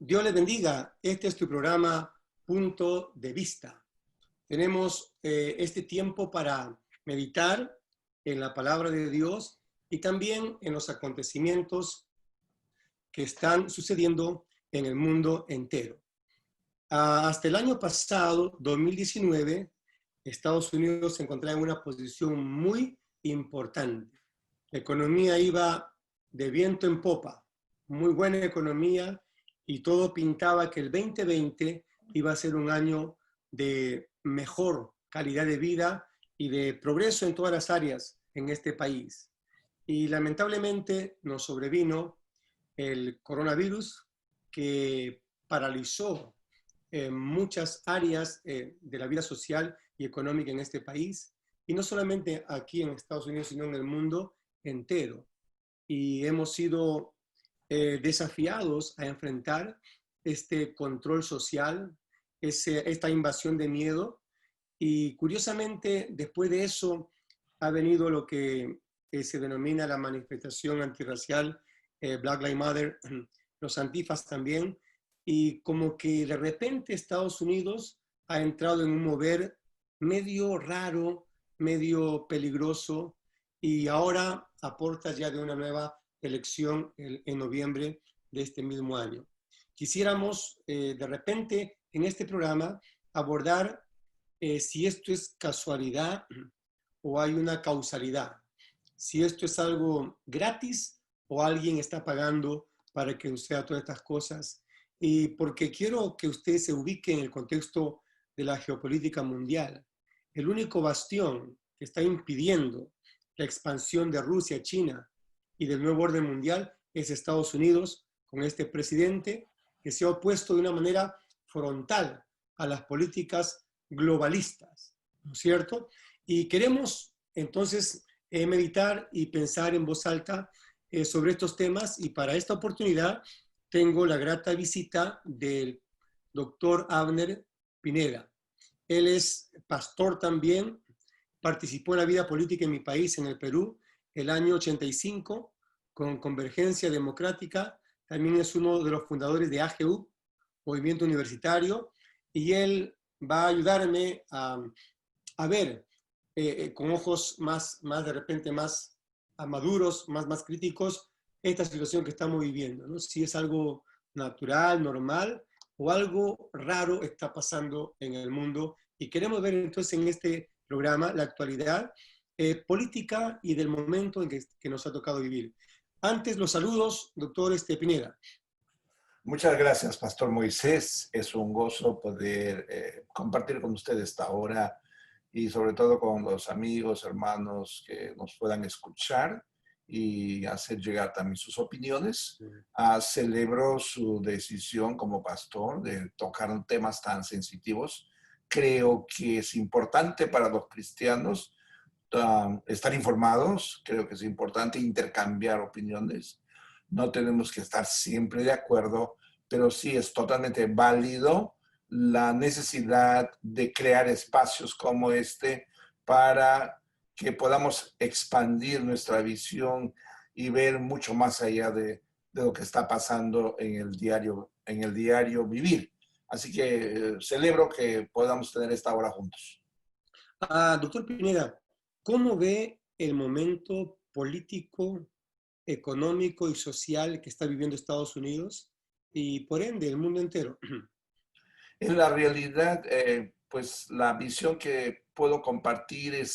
Dios les bendiga. Este es tu programa Punto de Vista. Tenemos este tiempo para meditar en la palabra de Dios y también en los acontecimientos que están sucediendo en el mundo entero. Hasta el año pasado, 2019, Estados Unidos se encontraba en una posición muy importante. La economía iba de viento en popa, muy buena economía, y todo pintaba que el 2020 iba a ser un año de mejor calidad de vida y de progreso en todas las áreas en este país. Y lamentablemente nos sobrevino el coronavirus que paralizó muchas áreas de la vida social y económica en este país, y no solamente aquí en Estados Unidos, sino en el mundo entero. Y hemos sido desafiados a enfrentar este control social, esta invasión de miedo, y curiosamente después de eso ha venido lo que se denomina la manifestación antirracial, Black Lives Matter, los antifas también, y como que de repente Estados Unidos ha entrado en un mover medio raro, medio peligroso, y ahora aporta ya de una nueva elección en noviembre de este mismo año. Quisiéramos de repente en este programa abordar si esto es casualidad o hay una causalidad, si esto es algo gratis o alguien está pagando para que suceda todas estas cosas. Y porque quiero que usted se ubique en el contexto de la geopolítica mundial. El único bastión que está impidiendo la expansión de Rusia, China y del nuevo orden mundial es Estados Unidos, con este presidente que se ha opuesto de una manera frontal a las políticas globalistas, ¿no es cierto? Y queremos entonces meditar y pensar en voz alta sobre estos temas, y para esta oportunidad tengo la grata visita del doctor Abner Pineda. Él es pastor también, participó en la vida política en mi país, en el Perú, el año 85, con Convergencia Democrática. También es uno de los fundadores de AGU, Movimiento Universitario, y él va a ayudarme a ver con ojos más de repente más maduros, más críticos, esta situación que estamos viviendo, ¿no? Si es algo natural, normal, o algo raro está pasando en el mundo. Y queremos ver entonces en este programa la actualidad política y del momento en que nos ha tocado vivir. Antes, los saludos, doctor Pineda. Muchas gracias, Pastor Moisés. Es un gozo poder compartir con usted esta hora y sobre todo con los amigos, hermanos que nos puedan escuchar y hacer llegar también sus opiniones. Celebro su decisión como pastor de tocar temas tan sensitivos. Creo que es importante para los cristianos estar informados. Creo que es importante intercambiar opiniones. No tenemos que estar siempre de acuerdo, pero sí es totalmente válido la necesidad de crear espacios como este para que podamos expandir nuestra visión y ver mucho más allá de lo que está pasando en el diario vivir. Así que celebro que podamos tener esta hora juntos. Doctor Pineda, ¿cómo ve el momento político, económico y social que está viviendo Estados Unidos y por ende el mundo entero? En la realidad, pues la visión que puedo compartir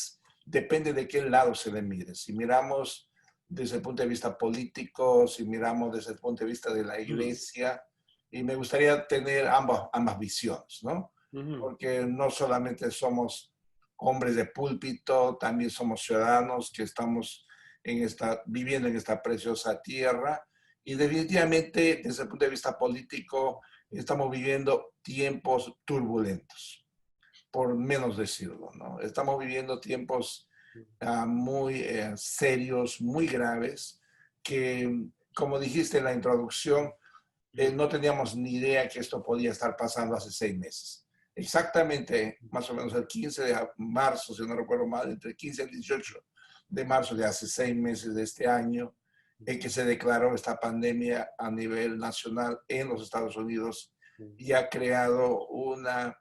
depende de qué lado se le mire. Si miramos desde el punto de vista político, si miramos desde el punto de vista de la iglesia, y me gustaría tener ambas visiones, ¿no? Porque no solamente somos hombres de púlpito, también somos ciudadanos que estamos viviendo en esta preciosa tierra, y definitivamente desde el punto de vista político estamos viviendo tiempos turbulentos, por menos decirlo, ¿no? Estamos viviendo tiempos muy serios, muy graves, que, como dijiste en la introducción, no teníamos ni idea que esto podía estar pasando hace 6 meses. Exactamente, más o menos el 15 de marzo, si no recuerdo mal, entre el 15 y el 18 de marzo de hace 6 meses de este año, que se declaró esta pandemia a nivel nacional en los Estados Unidos y ha creado una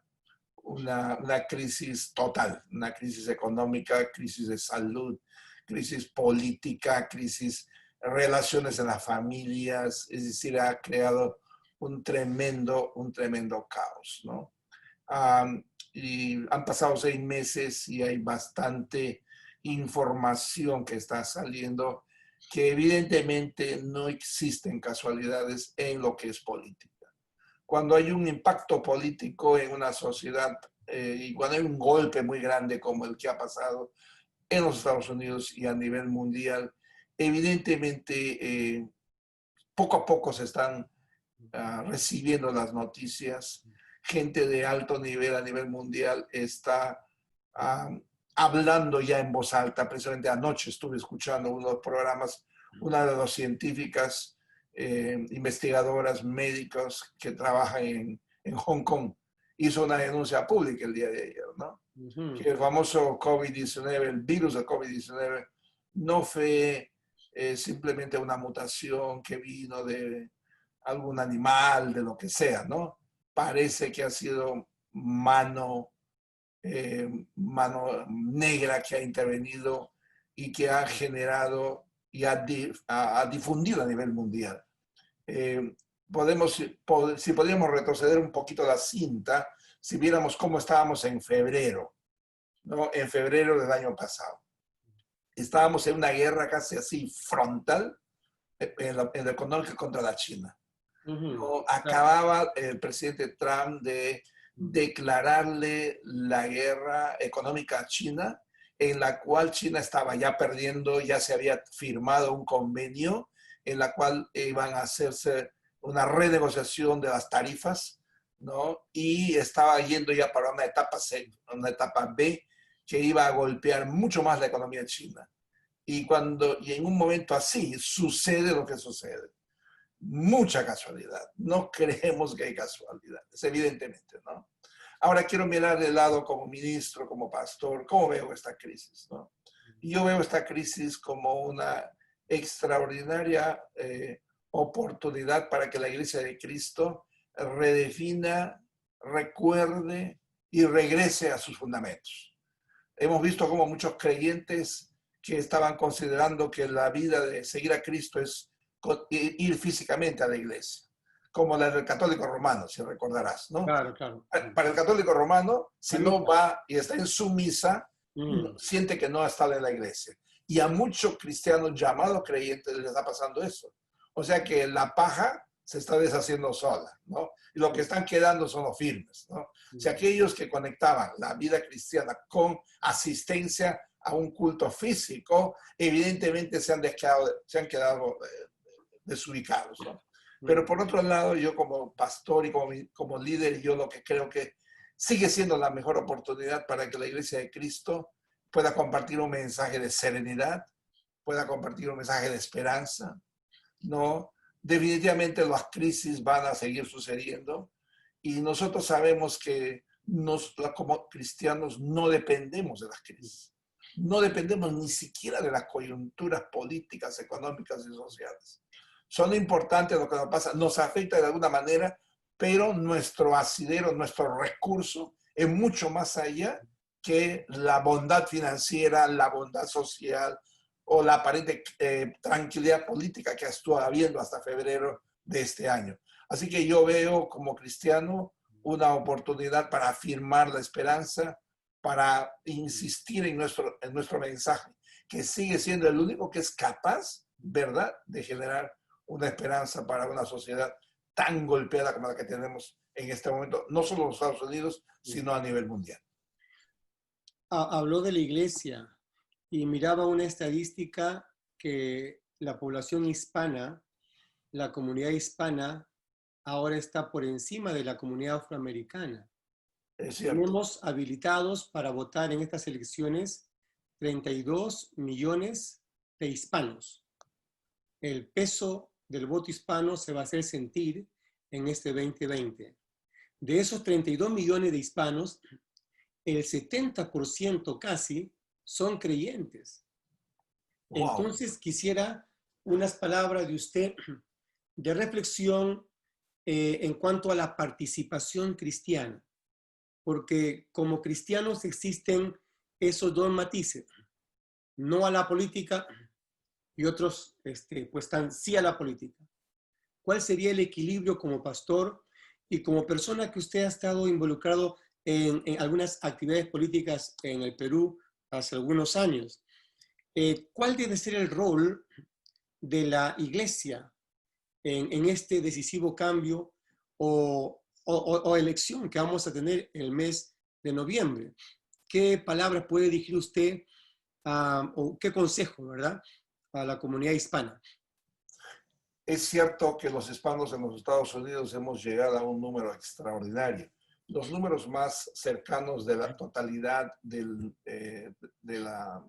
crisis total, una crisis económica, crisis de salud, crisis política, crisis relaciones en las familias, es decir, ha creado un tremendo caos, ¿no? Y han pasado 6 meses y hay bastante información que está saliendo que evidentemente no existen casualidades en lo que es política. Cuando hay un impacto político en una sociedad y cuando hay un golpe muy grande como el que ha pasado en los Estados Unidos y a nivel mundial, evidentemente poco a poco se están recibiendo las noticias. Gente de alto nivel a nivel mundial está hablando ya en voz alta. Precisamente anoche estuve escuchando uno de los programas, una de las científicas, investigadoras, médicos que trabajan en Hong Kong, hizo una denuncia pública el día de ayer, ¿no? Que el famoso COVID-19, el virus del COVID-19, no fue simplemente una mutación que vino de algún animal, de lo que sea, ¿no? Parece que ha sido mano negra que ha intervenido y que ha generado y ha difundido a nivel mundial. Si podríamos retroceder un poquito la cinta, si viéramos cómo estábamos en febrero, ¿no? En febrero del año pasado. Estábamos en una guerra casi así frontal en la económica contra la China. ¿No? Acababa el presidente Trump de declararle la guerra económica a China, en la cual China estaba ya perdiendo, ya se había firmado un convenio en la cual iban a hacerse una renegociación de las tarifas, ¿no? Y estaba yendo ya para una etapa C, una etapa B, que iba a golpear mucho más la economía china. Y en un momento así sucede lo que sucede. Mucha casualidad. No creemos que hay casualidades, evidentemente, ¿no? Ahora quiero mirar de lado como ministro, como pastor, ¿cómo veo esta crisis, no? Y yo veo esta crisis como una extraordinaria oportunidad para que la Iglesia de Cristo redefina, recuerde y regrese a sus fundamentos. Hemos visto como muchos creyentes que estaban considerando que la vida de seguir a Cristo es ir físicamente a la iglesia, como la del católico romano, si recordarás, ¿no? Claro, claro. Para el católico romano, si no va y está en su misa, siente que no ha estado en la iglesia. Y a muchos cristianos llamados creyentes les está pasando eso. O sea que la paja se está deshaciendo sola, ¿no? Y lo que están quedando son los firmes, ¿no? O sea, aquellos que conectaban la vida cristiana con asistencia a un culto físico, evidentemente se han quedado desubicados, ¿no? Pero por otro lado, yo como pastor y como líder, yo lo que creo que sigue siendo la mejor oportunidad para que la Iglesia de Cristo pueda compartir un mensaje de serenidad, pueda compartir un mensaje de esperanza, ¿no? Definitivamente las crisis van a seguir sucediendo y nosotros sabemos que como cristianos no dependemos de las crisis. No dependemos ni siquiera de las coyunturas políticas, económicas y sociales. Son importantes lo que nos pasa, nos afecta de alguna manera, pero nuestro asidero, nuestro recurso es mucho más allá que la bondad financiera, la bondad social o la aparente tranquilidad política que estuvo habiendo hasta febrero de este año. Así que yo veo como cristiano una oportunidad para afirmar la esperanza, para insistir en nuestro mensaje, que sigue siendo el único que es capaz, ¿verdad?, de generar una esperanza para una sociedad tan golpeada como la que tenemos en este momento, no solo en los Estados Unidos, sino a nivel mundial. Habló de la iglesia y miraba una estadística que la población hispana, la comunidad hispana, ahora está por encima de la comunidad afroamericana. Tenemos habilitados para votar en estas elecciones 32 millones de hispanos. El peso del voto hispano se va a hacer sentir en este 2020. De esos 32 millones de hispanos, el 70% casi son creyentes. Wow. Entonces quisiera unas palabras de usted de reflexión en cuanto a la participación cristiana, porque como cristianos existen esos dos matices, no a la política y otros pues están sí a la política. ¿Cuál sería el equilibrio como pastor y como persona que usted ha estado involucrado en algunas actividades políticas en el Perú hace algunos años? ¿Cuál debe ser el rol de la iglesia en este decisivo cambio o elección que vamos a tener el mes de noviembre? ¿Qué palabras puede dirigir usted o qué consejo, verdad, a la comunidad hispana? Es cierto que los hispanos en los Estados Unidos hemos llegado a un número extraordinario. Los números más cercanos de la totalidad de la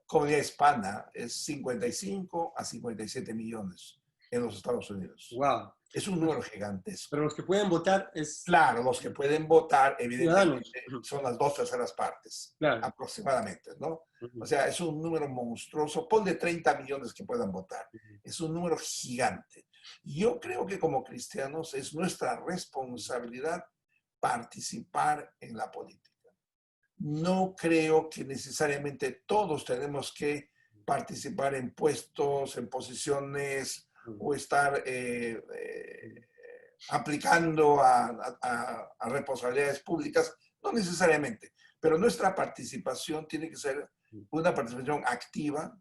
comunidad hispana es 55 a 57 millones en los Estados Unidos. Wow. Es un número gigantesco. Pero los que pueden votar es Claro, los que pueden votar, evidentemente, ciudadanos. son las 2/3 Claro. aproximadamente, ¿no? O sea, es un número monstruoso. Ponle 30 millones que puedan votar. Es un número gigante. Yo creo que como cristianos es nuestra responsabilidad participar en la política. No creo que necesariamente todos tenemos que participar en puestos, en posiciones o estar aplicando a responsabilidades públicas, no necesariamente, pero nuestra participación tiene que ser una participación activa,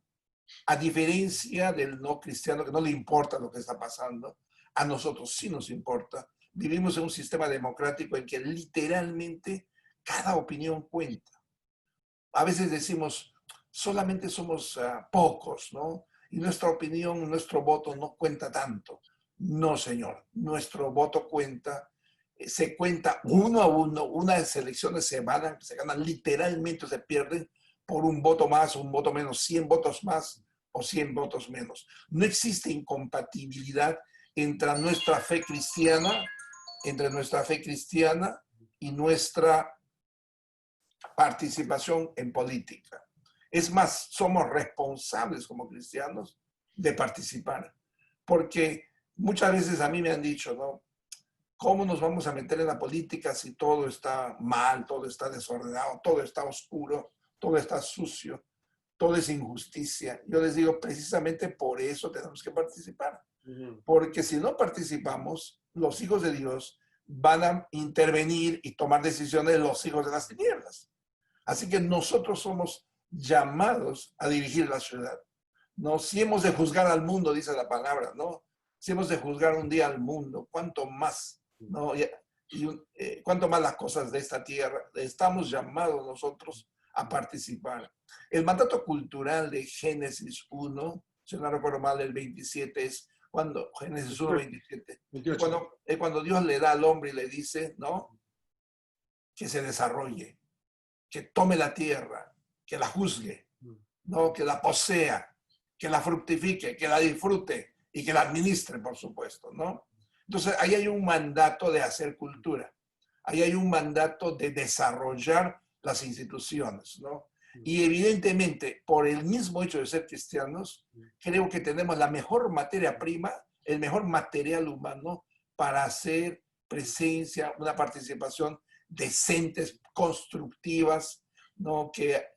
a diferencia del no cristiano que no le importa lo que está pasando. A nosotros sí nos importa. Vivimos en un sistema democrático en que literalmente cada opinión cuenta. A veces decimos, solamente somos pocos, ¿no? Y nuestra opinión, nuestro voto no cuenta tanto. No, señor, nuestro voto cuenta, se cuenta uno a uno, unas elecciones se ganan literalmente, se pierden por un voto más o un voto menos, 100 votos más o 100 votos menos. No existe incompatibilidad entre nuestra fe cristiana, y nuestra participación en política. Es más, somos responsables como cristianos de participar, porque muchas veces a mí me han dicho, ¿no? ¿Cómo nos vamos a meter en la política si todo está mal, todo está desordenado, todo está oscuro, todo está sucio, todo es injusticia? Yo les digo, precisamente por eso tenemos que participar. Porque si no participamos, los hijos de Dios van a intervenir y tomar decisiones los hijos de las tinieblas. Así que nosotros somos llamados a dirigir la ciudad. ¿No? Si hemos de juzgar al mundo, dice la palabra, ¿no? Si hemos de juzgar un día al mundo, cuánto más, ¿no? Cuánto más las cosas de esta tierra. Estamos llamados nosotros a participar. El mandato cultural de Génesis 1, si no recuerdo mal, el 27 es cuando, Génesis 1, 27, es cuando Dios le da al hombre y le dice, ¿no? Que se desarrolle, que tome la tierra, que la juzgue, ¿no? Que la posea, que la fructifique, que la disfrute y que la administre, por supuesto, ¿no? Entonces, ahí hay un mandato de hacer cultura. Ahí hay un mandato de desarrollar las instituciones, ¿no? Y evidentemente, por el mismo hecho de ser cristianos, creo que tenemos la mejor materia prima, el mejor material humano para hacer presencia, una participación decentes, constructivas, ¿no? Que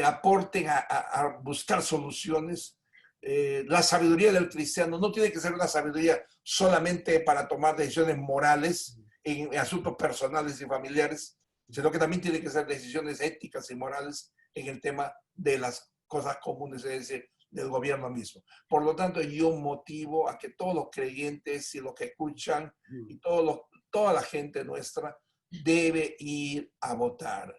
aporten a buscar soluciones. La sabiduría del cristiano no tiene que ser una sabiduría solamente para tomar decisiones morales en asuntos personales y familiares, sino que también tiene que ser decisiones éticas y morales en el tema de las cosas comunes, es decir, del gobierno mismo. Por lo tanto, yo motivo a que todos los creyentes y los que escuchan y toda la gente nuestra debe ir a votar.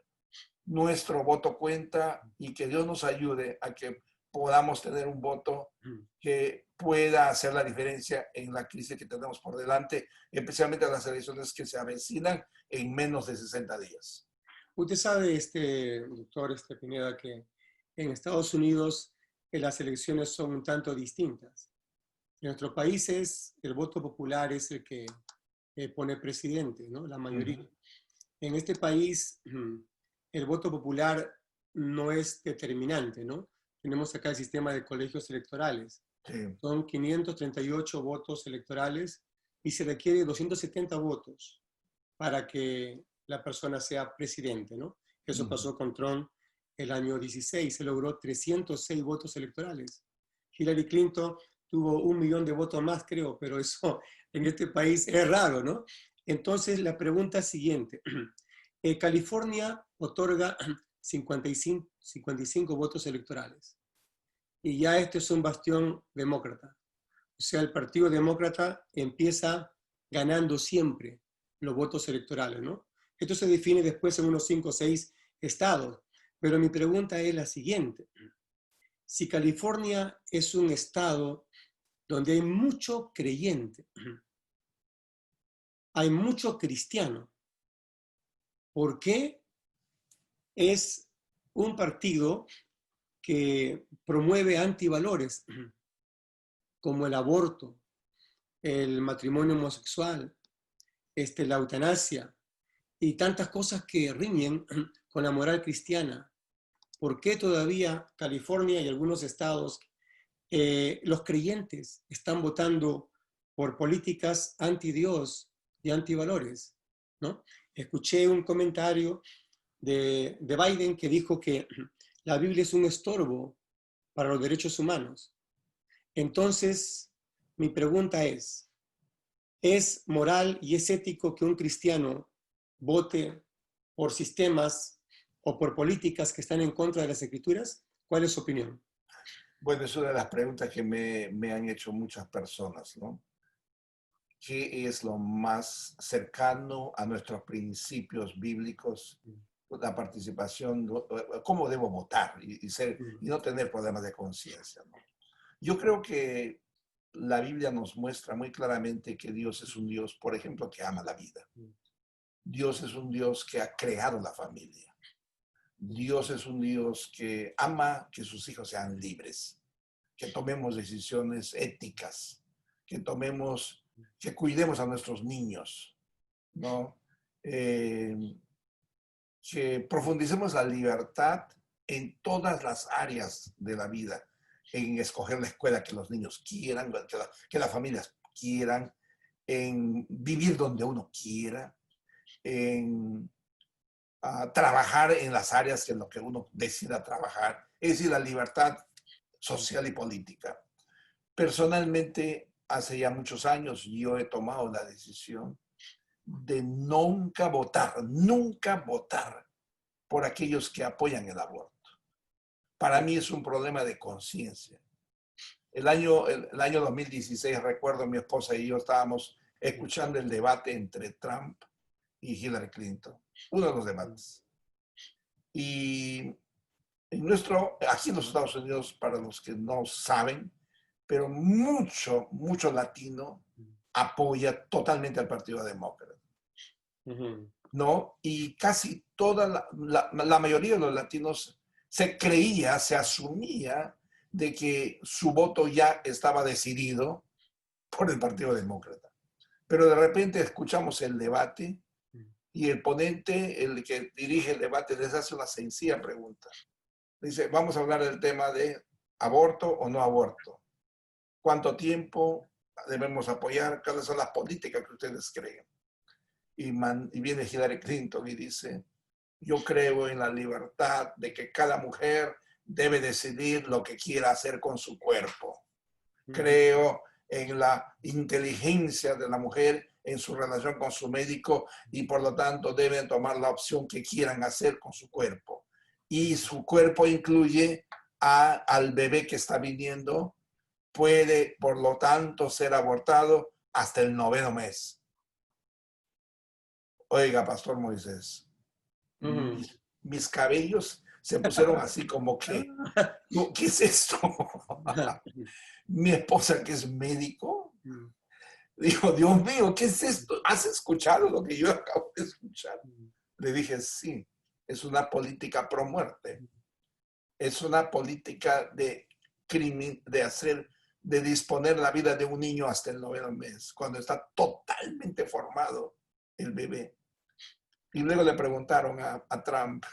Nuestro voto cuenta y que Dios nos ayude a que podamos tener un voto que pueda hacer la diferencia en la crisis que tenemos por delante, especialmente las elecciones que se avecinan en menos de 60 días. Usted sabe, doctor Pineda, que en Estados Unidos las elecciones son un tanto distintas. En nuestros países el voto popular es el que pone presidente, ¿no? La mayoría. En este país el voto popular no es determinante, ¿no? Tenemos acá el sistema de colegios electorales. Sí. Son 538 votos electorales y se requiere 270 votos para que la persona sea presidente, ¿no? Eso pasó con Trump el año 16, se logró 306 votos electorales. Hillary Clinton tuvo 1 millón de votos más, creo, pero eso en este país es raro, ¿no? Entonces, la pregunta es siguiente. California otorga 55 votos electorales y ya este es un bastión demócrata. O sea, el Partido Demócrata empieza ganando siempre los votos electorales, ¿no? Esto se define después en unos 5 o 6 estados. Pero mi pregunta es la siguiente. Si California es un estado donde hay mucho creyente, hay mucho cristiano, ¿por qué es un partido que promueve antivalores como el aborto, el matrimonio homosexual, la eutanasia y tantas cosas que riñen con la moral cristiana? ¿Por qué todavía California y algunos estados, los creyentes están votando por políticas anti-Dios y antivalores? ¿No? Escuché un comentario de Biden que dijo que la Biblia es un estorbo para los derechos humanos. Entonces, mi pregunta ¿es moral y es ético que un cristiano vote por sistemas o por políticas que están en contra de las escrituras? ¿Cuál es su opinión? Bueno, es una de las preguntas que me han hecho muchas personas, ¿no? ¿Qué es lo más cercano a nuestros principios bíblicos? La participación, cómo debo votar y no tener problemas de conciencia, ¿no? Yo creo que la Biblia nos muestra muy claramente que Dios es un Dios, por ejemplo, que ama la vida. Dios es un Dios que ha creado la familia. Dios es un Dios que ama que sus hijos sean libres, que tomemos decisiones éticas, que cuidemos a nuestros niños, ¿no? Que profundicemos la libertad en todas las áreas de la vida, en escoger la escuela que los niños quieran, que las familias quieran, en vivir donde uno quiera, en trabajar en las áreas en lo que uno decida trabajar, es decir, la libertad social y política. Personalmente, hace ya muchos años, yo he tomado la decisión de nunca votar por aquellos que apoyan el aborto. Para mí es un problema de conciencia. El año 2016, recuerdo, mi esposa y yo estábamos escuchando el debate entre Trump y Hillary Clinton, uno de los debates. Y aquí en los Estados Unidos, para los que no saben, pero mucho latino apoya totalmente al Partido Demócrata. ¿No? Y casi toda la mayoría de los latinos se asumía de que su voto ya estaba decidido por el Partido Demócrata. Pero de repente escuchamos el debate y el ponente, el que dirige el debate, les hace una sencilla pregunta. Dice, vamos a hablar del tema de aborto o no aborto. ¿Cuánto tiempo debemos apoyar? ¿Cuáles son las políticas que ustedes creen? Y viene Hillary Clinton y dice, yo creo en la libertad de que cada mujer debe decidir lo que quiera hacer con su cuerpo. Creo en la inteligencia de la mujer en su relación con su médico y por lo tanto deben tomar la opción que quieran hacer con su cuerpo. Y su cuerpo incluye al bebé que está viniendo, puede por lo tanto ser abortado hasta el 9º mes. Oiga, Pastor Moisés, mis cabellos se pusieron así como que, ¿qué es esto? Mi esposa, que es médico, dijo, Dios mío, ¿qué es esto? ¿Has escuchado lo que yo acabo de escuchar? Le dije, sí, es una política pro muerte. Es una política de disponer la vida de un niño hasta el 9º mes, cuando está totalmente formado el bebé. Y luego le preguntaron a Trump,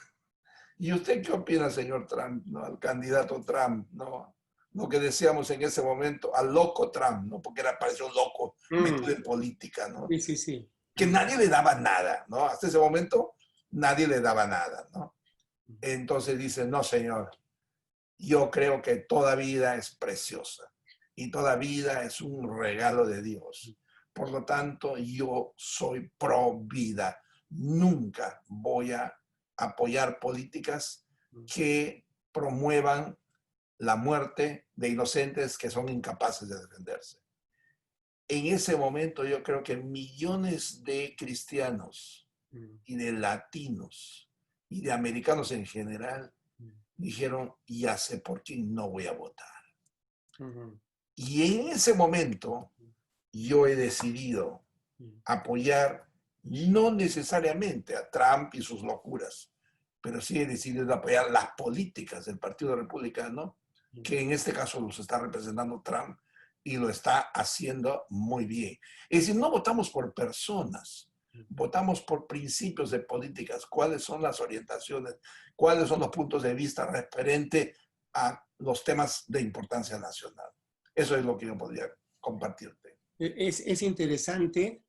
¿y usted qué opina, señor Trump, ¿no? Al candidato Trump, ¿no? lo que decíamos en ese momento, al loco Trump, ¿no? Porque era, parecía un loco metido en política, ¿no? Sí, sí, sí. Que nadie le daba nada, ¿no? Hasta ese momento nadie le daba nada, ¿no? Entonces dice, no, señor, yo creo que toda vida es preciosa y toda vida es un regalo de Dios. Por lo tanto, yo soy pro vida. Nunca voy a apoyar políticas que promuevan la muerte de inocentes que son incapaces de defenderse. En ese momento yo creo que millones de cristianos y de latinos y de americanos en general dijeron, ya sé por quién no voy a votar. Y en ese momento yo he decidido apoyar no necesariamente a Trump y sus locuras, pero sí he decidido apoyar las políticas del Partido Republicano, que en este caso los está representando Trump y lo está haciendo muy bien. Es decir, no votamos por personas, votamos por principios de políticas, cuáles son las orientaciones, cuáles son los puntos de vista referente a los temas de importancia nacional. Eso es lo que yo podría compartirte. Es interesante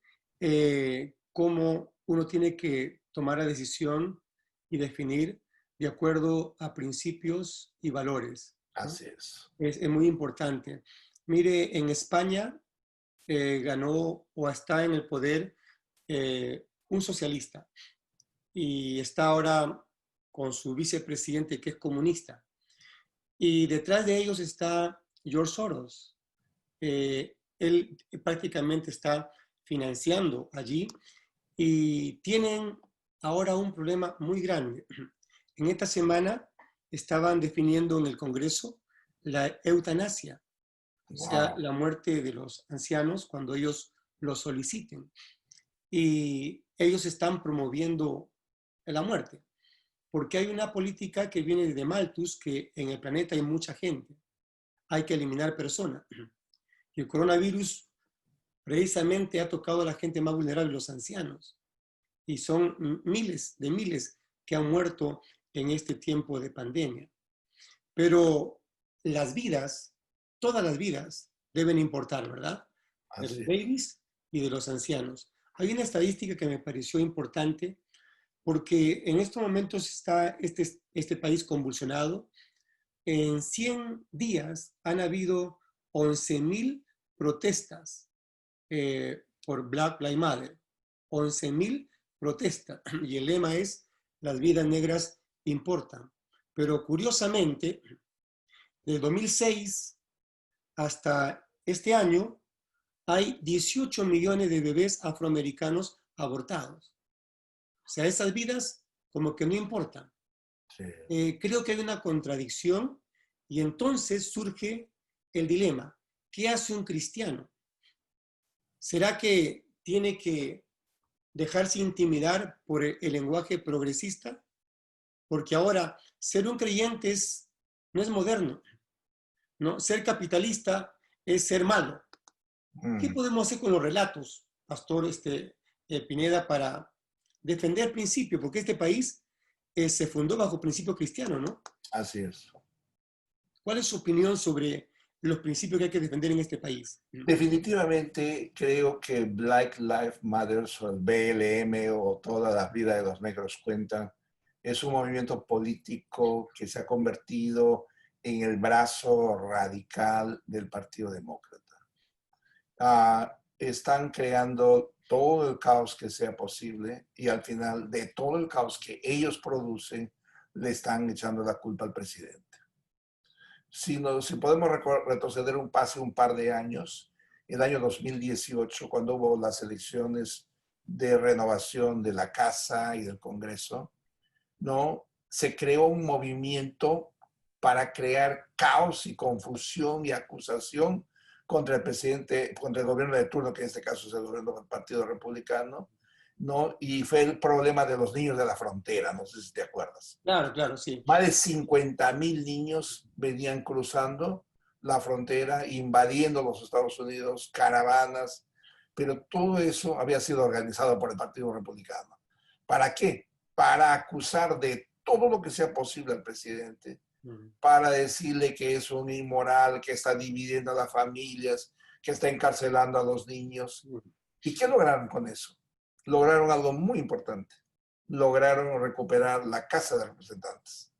cómo uno tiene que tomar la decisión y definir de acuerdo a principios y valores, ¿no? Así es. Es muy importante. Mire, en España ganó o está en el poder un socialista y está ahora con su vicepresidente que es comunista. Y detrás de ellos está George Soros. Él prácticamente está financiando allí y tienen ahora un problema muy grande. En esta semana estaban definiendo en el Congreso la eutanasia, o sea, la muerte de los ancianos cuando ellos lo soliciten. Y ellos están promoviendo la muerte, porque hay una política que viene de Malthus, que en el planeta hay mucha gente, hay que eliminar personas. Y el coronavirus precisamente ha tocado a la gente más vulnerable, los ancianos. Y son miles que han muerto en este tiempo de pandemia. Pero las vidas, todas las vidas, deben importar, ¿verdad? De los babies y de los ancianos. Hay una estadística que me pareció importante porque en estos momentos está este país convulsionado. En 100 días han habido 11.000 protestas por Black Lives Matter. 11.000 protestas. Y el lema es, las vidas negras importan. Pero curiosamente, desde 2006 hasta este año, hay 18 millones de bebés afroamericanos abortados. O sea, esas vidas como que no importan. Sí. Creo que hay una contradicción y entonces surge el dilema. ¿Qué hace un cristiano? ¿Será que tiene que dejarse intimidar por el lenguaje progresista? Porque ahora ser un creyente no es moderno, ¿no? Ser capitalista es ser malo. ¿Qué podemos hacer con los relatos, Pastor Pineda, para defender principios? Porque este país se fundó bajo principios cristianos, ¿no? Así es. ¿Cuál es su opinión sobre los principios que hay que defender en este país? Definitivamente creo que Black Lives Matter o el BLM o todas las vidas de los negros cuentan es un movimiento político que se ha convertido en el brazo radical del Partido Demócrata. Están creando todo el caos que sea posible y al final de todo el caos que ellos producen le están echando la culpa al presidente. Si podemos retroceder un par de años, el año 2018, cuando hubo las elecciones de renovación de la Casa y del Congreso, ¿no? Se creó un movimiento para crear caos y confusión y acusación contra el presidente, contra el gobierno de turno, que en este caso es el gobierno del Partido Republicano, ¿no? Y fue el problema de los niños de la frontera, no sé si te acuerdas. Claro, claro, sí. Más de 50,000 niños venían cruzando la frontera, invadiendo los Estados Unidos, caravanas, pero todo eso había sido organizado por el Partido Republicano. ¿Para qué? Para acusar de todo lo que sea posible al presidente, para decirle que es un inmoral, que está dividiendo a las familias, que está encarcelando a los niños. ¿Y qué lograron con eso? Lograron algo muy importante. Lograron recuperar la Casa de Representantes,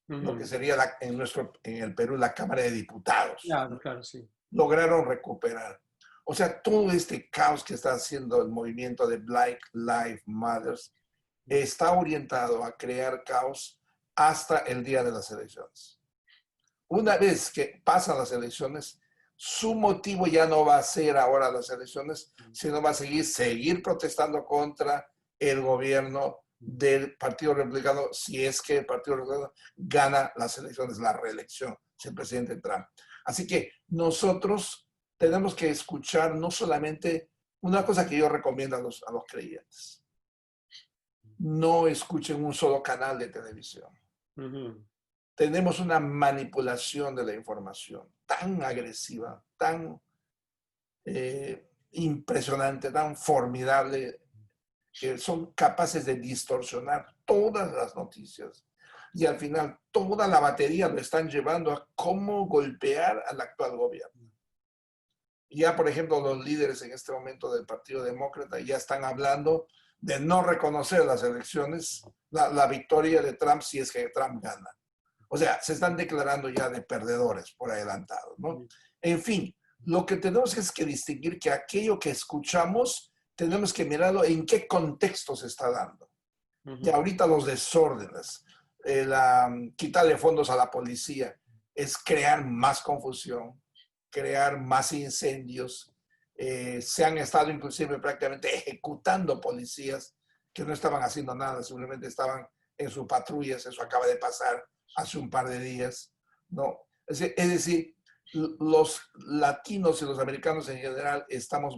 lo que sería en el Perú la Cámara de Diputados. Claro, claro, sí. Lograron recuperar. O sea, todo este caos que está haciendo el movimiento de Black Lives Matter está orientado a crear caos hasta el día de las elecciones. Una vez que pasan las elecciones, su motivo ya no va a ser ahora las elecciones, sino va a seguir protestando contra el gobierno del Partido Republicano si es que el Partido Republicano gana las elecciones, la reelección, si el presidente Trump. Así que nosotros tenemos que escuchar no solamente una cosa que yo recomiendo a los creyentes. No escuchen un solo canal de televisión. Tenemos una manipulación de la información tan agresiva, tan impresionante, tan formidable, que son capaces de distorsionar todas las noticias. Y al final toda la batería lo están llevando a cómo golpear al actual gobierno. Ya, por ejemplo, los líderes en este momento del Partido Demócrata ya están hablando de no reconocer las elecciones, la victoria de Trump si es que Trump gana. O sea, se están declarando ya de perdedores por adelantado, ¿no? En fin, lo que tenemos es que distinguir que aquello que escuchamos tenemos que mirarlo en qué contexto se está dando. Y ahorita los desórdenes, quitarle fondos a la policía, es crear más confusión, crear más incendios. Se han estado inclusive prácticamente ejecutando policías que no estaban haciendo nada, simplemente estaban en sus patrullas. Eso acaba de pasar hace un par de días, ¿no? Es decir, los latinos y los americanos en general estamos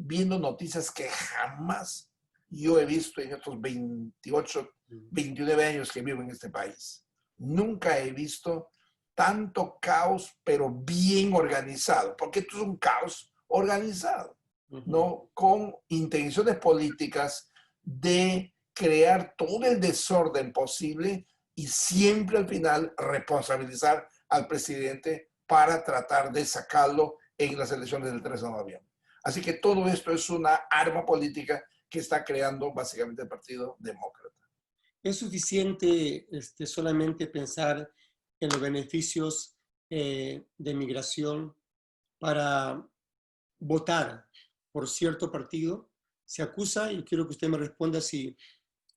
viendo noticias que jamás yo he visto en estos 28, 29 años que vivo en este país. Nunca he visto tanto caos, pero bien organizado, porque esto es un caos organizado, ¿no? Con intenciones políticas de crear todo el desorden posible y siempre al final responsabilizar al presidente para tratar de sacarlo en las elecciones del 3 de noviembre. Así que todo esto es una arma política que está creando básicamente el Partido Demócrata. ¿Es suficiente solamente pensar en los beneficios de migración para votar por cierto partido? Se acusa, y quiero que usted me responda si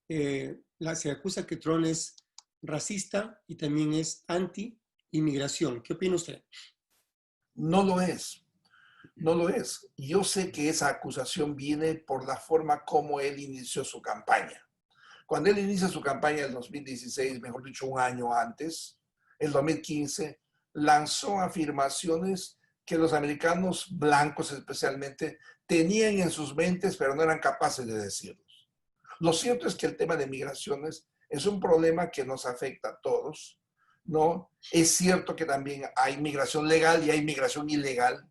se acusa que Trump es racista y también es anti-inmigración. ¿Qué opina usted? No lo es. No lo es. Yo sé que esa acusación viene por la forma como él inició su campaña. Cuando él inicia su campaña en 2016, mejor dicho, un año antes, en 2015, lanzó afirmaciones que los americanos blancos especialmente tenían en sus mentes, pero no eran capaces de decirlos. Lo cierto es que el tema de migraciones es un problema que nos afecta a todos, ¿no? Es cierto que también hay migración legal y hay migración ilegal,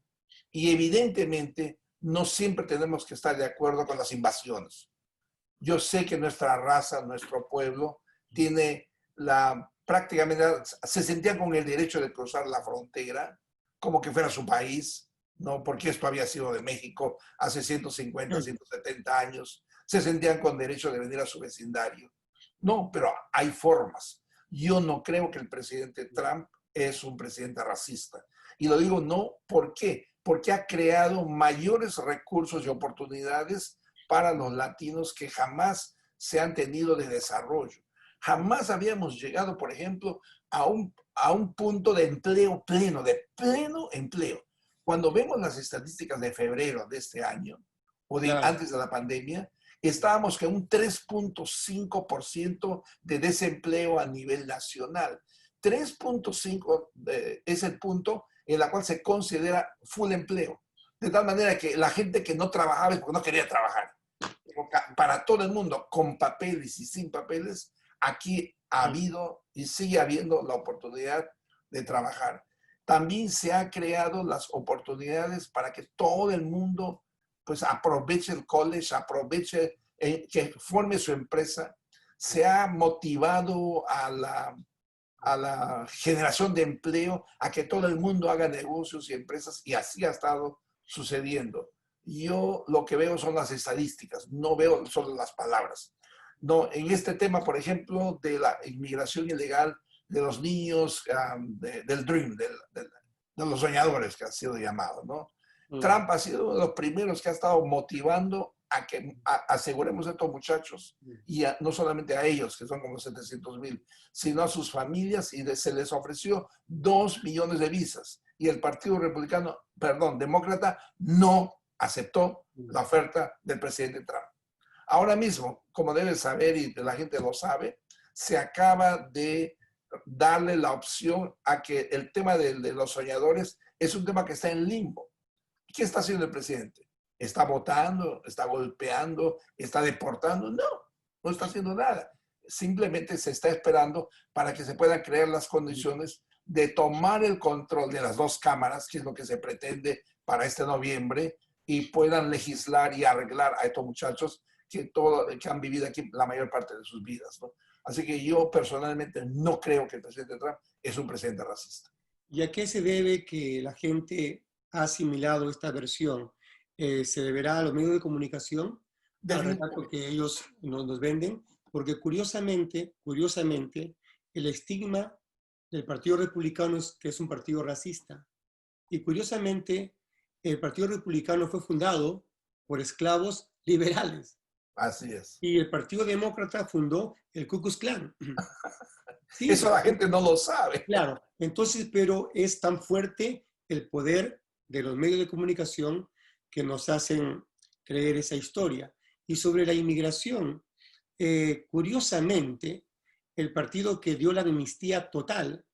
y evidentemente no siempre tenemos que estar de acuerdo con las invasiones. Yo sé que nuestra raza, nuestro pueblo, tiene prácticamente, se sentían con el derecho de cruzar la frontera como que fuera su país, ¿no? Porque esto había sido de México hace 150, 170 años. Se sentían con derecho de venir a su vecindario. No, pero hay formas. Yo no creo que el presidente Trump es un presidente racista. Y lo digo no, ¿por qué? Porque ha creado mayores recursos y oportunidades para los latinos que jamás se han tenido de desarrollo. Jamás habíamos llegado, por ejemplo, a un punto de empleo pleno, de pleno empleo. Cuando vemos las estadísticas de febrero de este año, o de antes de la pandemia, estábamos con un 3.5% de desempleo a nivel nacional. 3.5 es el punto en el cual se considera full empleo. De tal manera que la gente que no trabajaba es porque no quería trabajar. Para todo el mundo, con papeles y sin papeles, aquí ha habido y sigue habiendo la oportunidad de trabajar. También se han creado las oportunidades para que todo el mundo pues aproveche el college, aproveche que forme su empresa. Se ha motivado a a la generación de empleo, a que todo el mundo haga negocios y empresas, y así ha estado sucediendo. Yo lo que veo son las estadísticas, no veo solo las palabras. No, en este tema, por ejemplo, de la inmigración ilegal de los niños, del Dream, de los soñadores, que ha sido llamado, ¿no? Trump ha sido uno de los primeros que ha estado motivando a que aseguremos a estos muchachos, y no solamente a ellos, que son como 700,000, sino a sus familias, y se les ofreció 2 millones de visas. Y el Partido Republicano, perdón, Demócrata, no aceptó la oferta del presidente Trump. Ahora mismo, como debes saber y la gente lo sabe, se acaba de darle la opción a que el tema de los soñadores es un tema que está en limbo. ¿Qué está haciendo el presidente? ¿Está votando? ¿Está golpeando? ¿Está deportando? No, no está haciendo nada. Simplemente se está esperando para que se puedan crear las condiciones de tomar el control de las 2 cámaras, que es lo que se pretende para este noviembre, y puedan legislar y arreglar a estos muchachos que han vivido aquí la mayor parte de sus vidas, ¿no? Así que yo personalmente no creo que el presidente Trump es un presidente racista. ¿Y a qué se debe que la gente ha asimilado esta versión? ¿Se deberá a los medios de comunicación, al relato que ellos nos venden? Porque curiosamente, el estigma del Partido Republicano es que es un partido racista. Y curiosamente, el Partido Republicano fue fundado por esclavos liberales. Así es. Y el Partido Demócrata fundó el Ku Klux Klan. Sí, eso la gente no lo sabe. Claro, entonces, pero es tan fuerte el poder de los medios de comunicación que nos hacen creer esa historia. Y sobre la inmigración, curiosamente, el partido que dio la amnistía total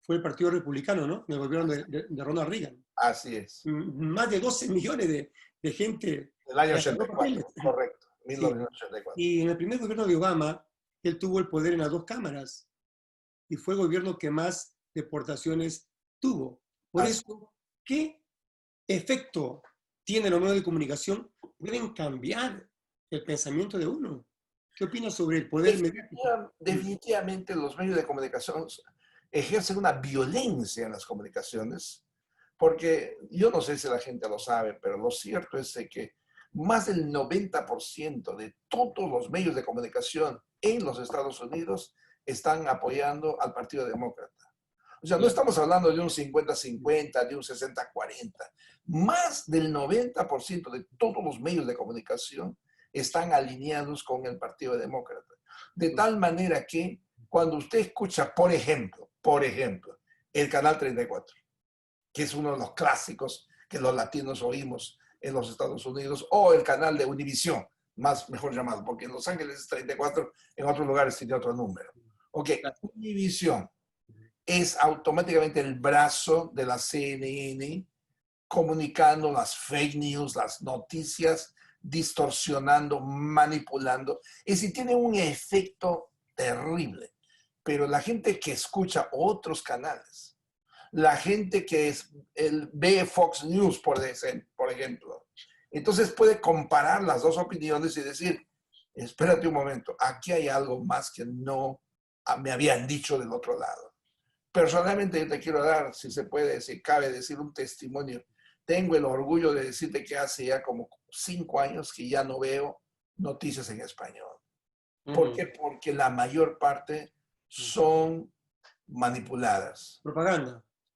fue el Partido Republicano, ¿no? En el gobierno de Ronald Reagan. Así es. Más de 12 millones de gente. El año 84, correcto, 1984. Sí. Y en el primer gobierno de Obama, él tuvo el poder en las 2 cámaras y fue el gobierno que más deportaciones tuvo. Por eso, ¿qué efecto tienen los medios de comunicación? Pueden cambiar el pensamiento de uno. ¿Qué opinas sobre el poder mediático? Definitivamente los medios de comunicación ejercen una violencia en las comunicaciones, porque yo no sé si la gente lo sabe, pero lo cierto es que más del 90% de todos los medios de comunicación en los Estados Unidos están apoyando al Partido Demócrata. O sea, no estamos hablando de un 50-50, de un 60-40. Más del 90% de todos los medios de comunicación están alineados con el Partido Demócrata. De tal manera que cuando usted escucha, por ejemplo, el Canal 34, que es uno de los clásicos que los latinos oímos en los Estados Unidos, o el canal de Univisión, mejor llamado, porque en Los Ángeles es 34, en otros lugares tiene otro número. Ok, Univisión es automáticamente el brazo de la CNN comunicando las fake news, las noticias, distorsionando, manipulando. Es decir, tiene un efecto terrible. Pero la gente que escucha otros canales, la gente que ve Fox News, por ejemplo, entonces puede comparar las 2 opiniones y decir, espérate un momento, aquí hay algo más que no me habían dicho del otro lado. Personalmente yo te quiero dar, si se puede, si cabe decir un testimonio. Tengo el orgullo de decirte que hace ya como 5 años que ya no veo noticias en español. ¿Por qué? Porque la mayor parte son manipuladas.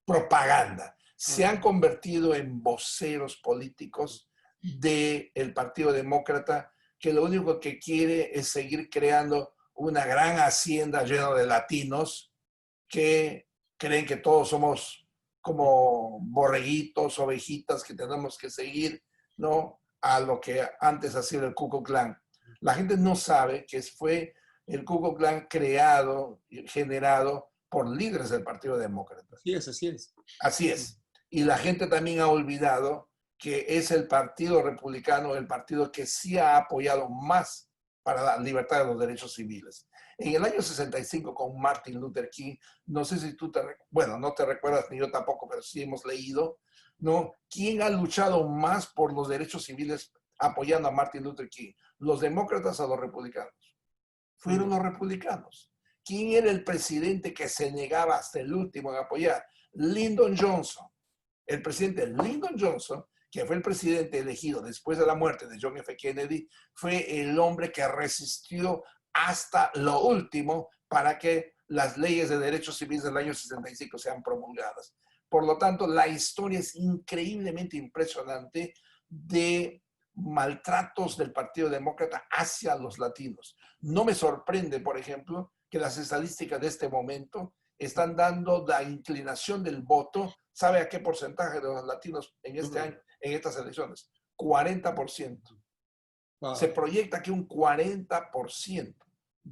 Propaganda. Se han convertido en voceros políticos del Partido Demócrata, que lo único que quiere es seguir creando una gran hacienda llena de latinos que creen que todos somos como borreguitos, ovejitas que tenemos que seguir, ¿no? A lo que antes hacía el Ku Klux Klan. La gente no sabe que fue el Ku Klux Klan creado y generado por líderes del Partido Demócrata. Así es, así es. Así es. Y la gente también ha olvidado que es el Partido Republicano el partido que sí ha apoyado más para la libertad de los derechos civiles. En el año 65 con Martin Luther King, no sé si tú no te recuerdas ni yo tampoco, pero sí hemos leído, ¿no? ¿Quién ha luchado más por los derechos civiles apoyando a Martin Luther King? ¿Los demócratas o los republicanos? Fueron los republicanos. ¿Quién era el presidente que se negaba hasta el último en apoyar? Lyndon Johnson. El presidente Lyndon Johnson, que fue el presidente elegido después de la muerte de John F. Kennedy, fue el hombre que resistió hasta lo último para que las leyes de derechos civiles del año 65 sean promulgadas. Por lo tanto, la historia es increíblemente impresionante de maltratos del Partido Demócrata hacia los latinos. No me sorprende, por ejemplo, que las estadísticas de este momento están dando la inclinación del voto. ¿Sabe a qué porcentaje de los latinos en este año, en estas elecciones? 40%. Wow. Se proyecta que un 40%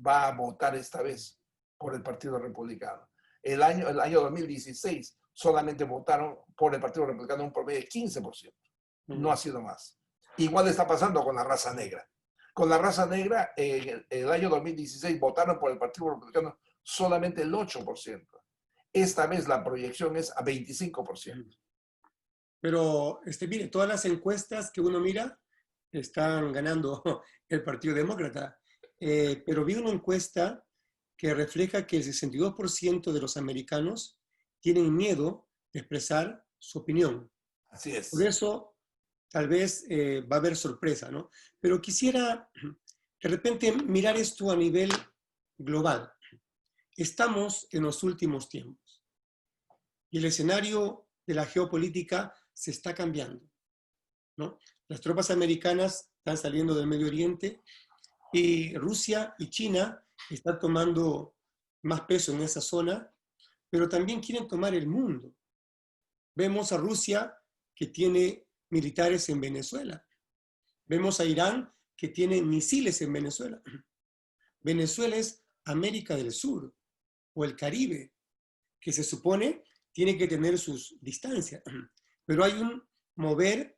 va a votar esta vez por el Partido Republicano. El año 2016 solamente votaron por el Partido Republicano un promedio de 15%. No ha sido más. Igual está pasando con la raza negra. Con la raza negra, en el año 2016 votaron por el Partido Republicano solamente el 8%. Esta vez la proyección es a 25%. Pero, mire, todas las encuestas que uno mira están ganando el Partido Demócrata. Pero vi una encuesta que refleja que el 62% de los americanos tienen miedo de expresar su opinión. Así es. Por eso, tal vez va a haber sorpresa, ¿no? Pero quisiera de repente mirar esto a nivel global. Estamos en los últimos tiempos y el escenario de la geopolítica se está cambiando, ¿no? Las tropas americanas están saliendo del Medio Oriente y Rusia y China están tomando más peso en esa zona, pero también quieren tomar el mundo. Vemos a Rusia que tiene militares en Venezuela. Vemos a Irán que tiene misiles en Venezuela. Venezuela es América del Sur o el Caribe, que se supone tiene que tener sus distancias. Pero hay un mover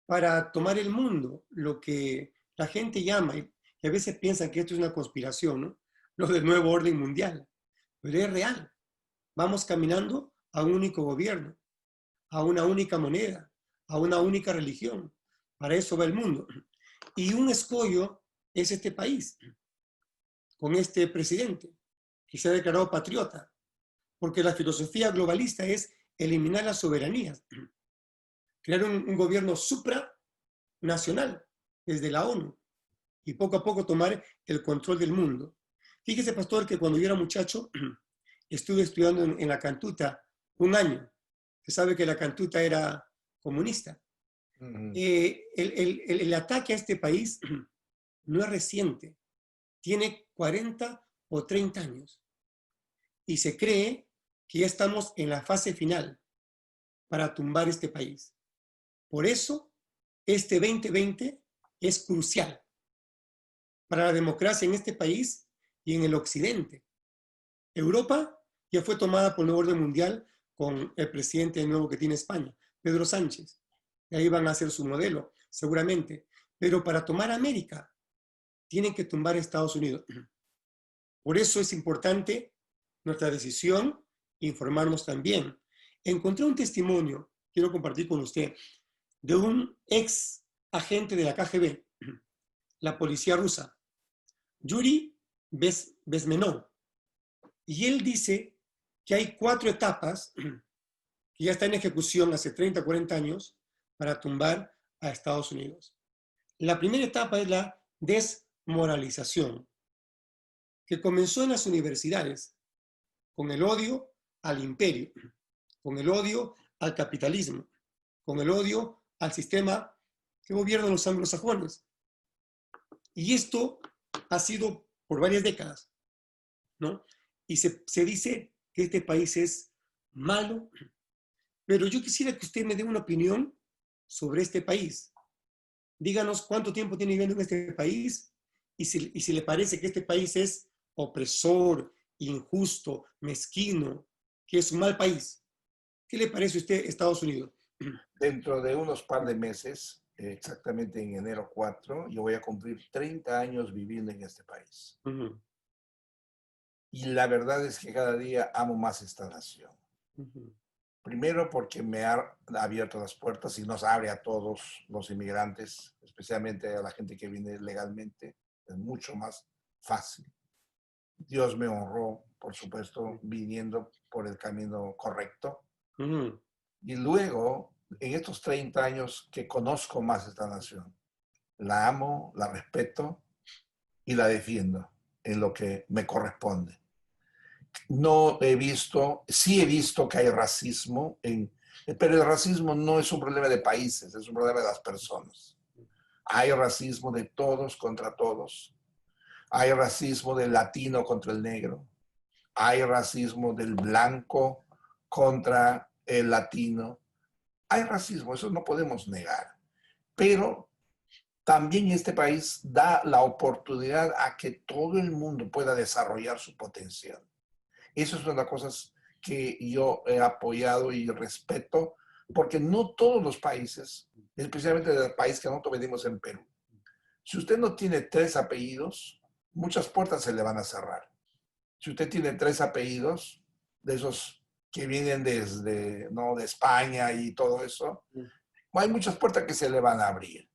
para tomar el mundo, lo que la gente llama, y a veces piensan que esto es una conspiración, ¿no? Lo del nuevo orden mundial. Pero es real. Vamos caminando a un único gobierno, a una única moneda, a una única religión. Para eso va el mundo. Y un escollo es este país, con este presidente, que se ha declarado patriota, porque la filosofía globalista es eliminar las soberanías, crear un gobierno supranacional desde la ONU y poco a poco tomar el control del mundo. Fíjese, pastor, que cuando yo era muchacho estuve estudiando en la Cantuta un año. Se sabe que la Cantuta era comunista. El ataque a este país no es reciente, tiene 40 o 30 años y se cree que ya estamos en la fase final para tumbar este país. Por eso, este 2020 es crucial para la democracia en este país y en el occidente. Europa ya fue tomada por el nuevo orden mundial con el presidente nuevo que tiene España, Pedro Sánchez. Y ahí van a hacer su modelo, seguramente. Pero para tomar América, tienen que tumbar a Estados Unidos. Por eso es importante nuestra decisión, informarnos también. Encontré un testimonio, quiero compartir con usted, de un ex agente de la KGB, la policía rusa, Yuri Bezmenov. Y él dice que hay 4 etapas que ya están en ejecución hace 30, 40 años para tumbar a Estados Unidos. La primera etapa es la desmoralización, que comenzó en las universidades con el odio al imperio, con el odio al capitalismo, con el odio al sistema que gobiernan los anglosajones. Y esto ha sido por varias décadas, ¿no? Y se dice que este país es malo, pero yo quisiera que usted me dé una opinión sobre este país. Díganos cuánto tiempo tiene viviendo en este país y si le parece que este país es opresor, injusto, mezquino, que es un mal país. ¿Qué le parece a usted Estados Unidos? Dentro de unos par de meses, exactamente en enero 4, yo voy a cumplir 30 años viviendo en este país. Y la verdad es que cada día amo más esta nación. Primero porque me ha abierto las puertas y nos abre a todos los inmigrantes, especialmente a la gente que viene legalmente. Es mucho más fácil. Dios me honró, por supuesto, viniendo por el camino correcto. Ujú. Y luego, en estos 30 años que conozco más esta nación, la amo, la respeto y la defiendo en lo que me corresponde. No he visto, sí he visto que hay racismo, pero el racismo no es un problema de países, es un problema de las personas. Hay racismo de todos contra todos. Hay racismo del latino contra el negro. Hay racismo del blanco contra el latino. Hay racismo, eso no podemos negar. Pero también este país da la oportunidad a que todo el mundo pueda desarrollar su potencial. Eso es una de las cosas que yo he apoyado y respeto, porque no todos los países, especialmente del país que nosotros venimos en Perú, si usted no tiene 3 apellidos, muchas puertas se le van a cerrar. Si usted tiene 3 apellidos, de esos que vienen desde, ¿no?, de España y todo eso, hay muchas puertas que se le van a abrir,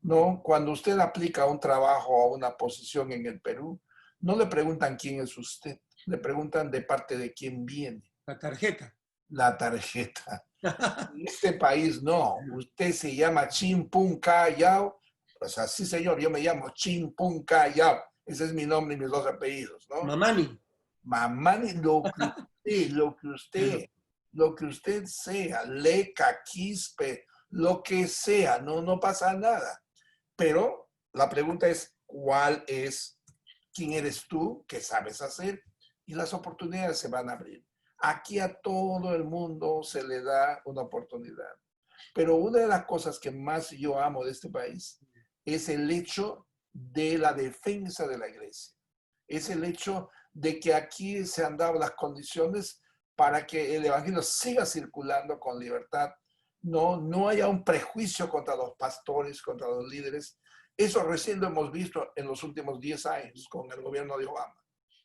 ¿no? Cuando usted aplica un trabajo o una posición en el Perú, no le preguntan quién es usted, le preguntan de parte de quién viene. La tarjeta. La tarjeta. En este país no, usted se llama Chin Pum Callao, o sea, sí señor, yo me llamo Chin Pum Callao, ese es mi nombre y mis 2 apellidos, ¿no? Mamani. Mamani, lo que usted sea, leca, quispe, lo que sea, no, no pasa nada. Pero la pregunta es, ¿quién eres tú? ¿Qué sabes hacer? Y las oportunidades se van a abrir. Aquí a todo el mundo se le da una oportunidad. Pero una de las cosas que más yo amo de este país es el hecho de la defensa de la iglesia. Es el hecho de que aquí se han dado las condiciones para que el evangelio siga circulando con libertad. No haya un prejuicio contra los pastores, contra los líderes. Eso recién lo hemos visto en los últimos 10 años con el gobierno de Obama.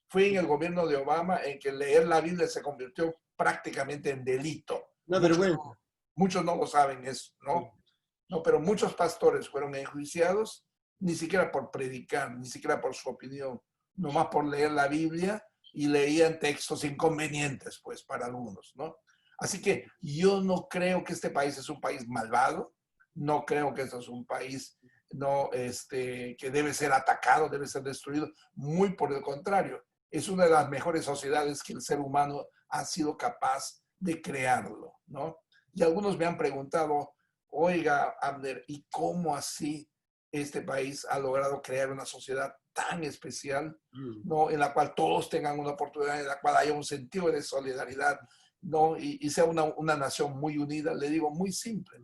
Fue en el gobierno de Obama en que leer la Biblia se convirtió prácticamente en delito. Una vergüenza. Muchos no lo saben eso, ¿no? No, pero muchos pastores fueron enjuiciados ni siquiera por predicar, ni siquiera por su opinión, nomás por leer la Biblia y leían textos inconvenientes, pues, para algunos, ¿no? Así que yo no creo que este país es un país malvado, no creo que este es un país no, que debe ser atacado, debe ser destruido, muy por el contrario, es una de las mejores sociedades que el ser humano ha sido capaz de crearlo, ¿no? Y algunos me han preguntado, oiga, Abner, ¿y cómo así este país ha logrado crear una sociedad tan especial, ¿no?, en la cual todos tengan una oportunidad, en la cual haya un sentido de solidaridad, ¿no?, y sea una nación muy unida? Le digo, muy simple.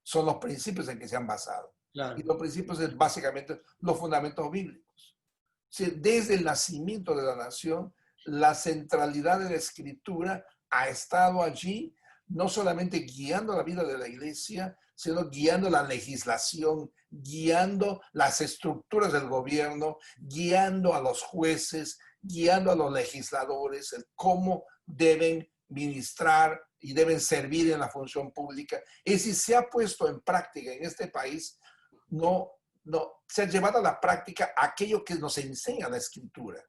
Son los principios en que se han basado. Claro. Y los principios es básicamente los fundamentos bíblicos. Sí, desde el nacimiento de la nación, la centralidad de la escritura ha estado allí, no solamente guiando la vida de la iglesia, sino guiando la legislación, guiando las estructuras del gobierno, guiando a los jueces, guiando a los legisladores, el cómo deben ministrar y deben servir en la función pública. Y si se ha puesto en práctica en este país, se ha llevado a la práctica aquello que nos enseña la escritura.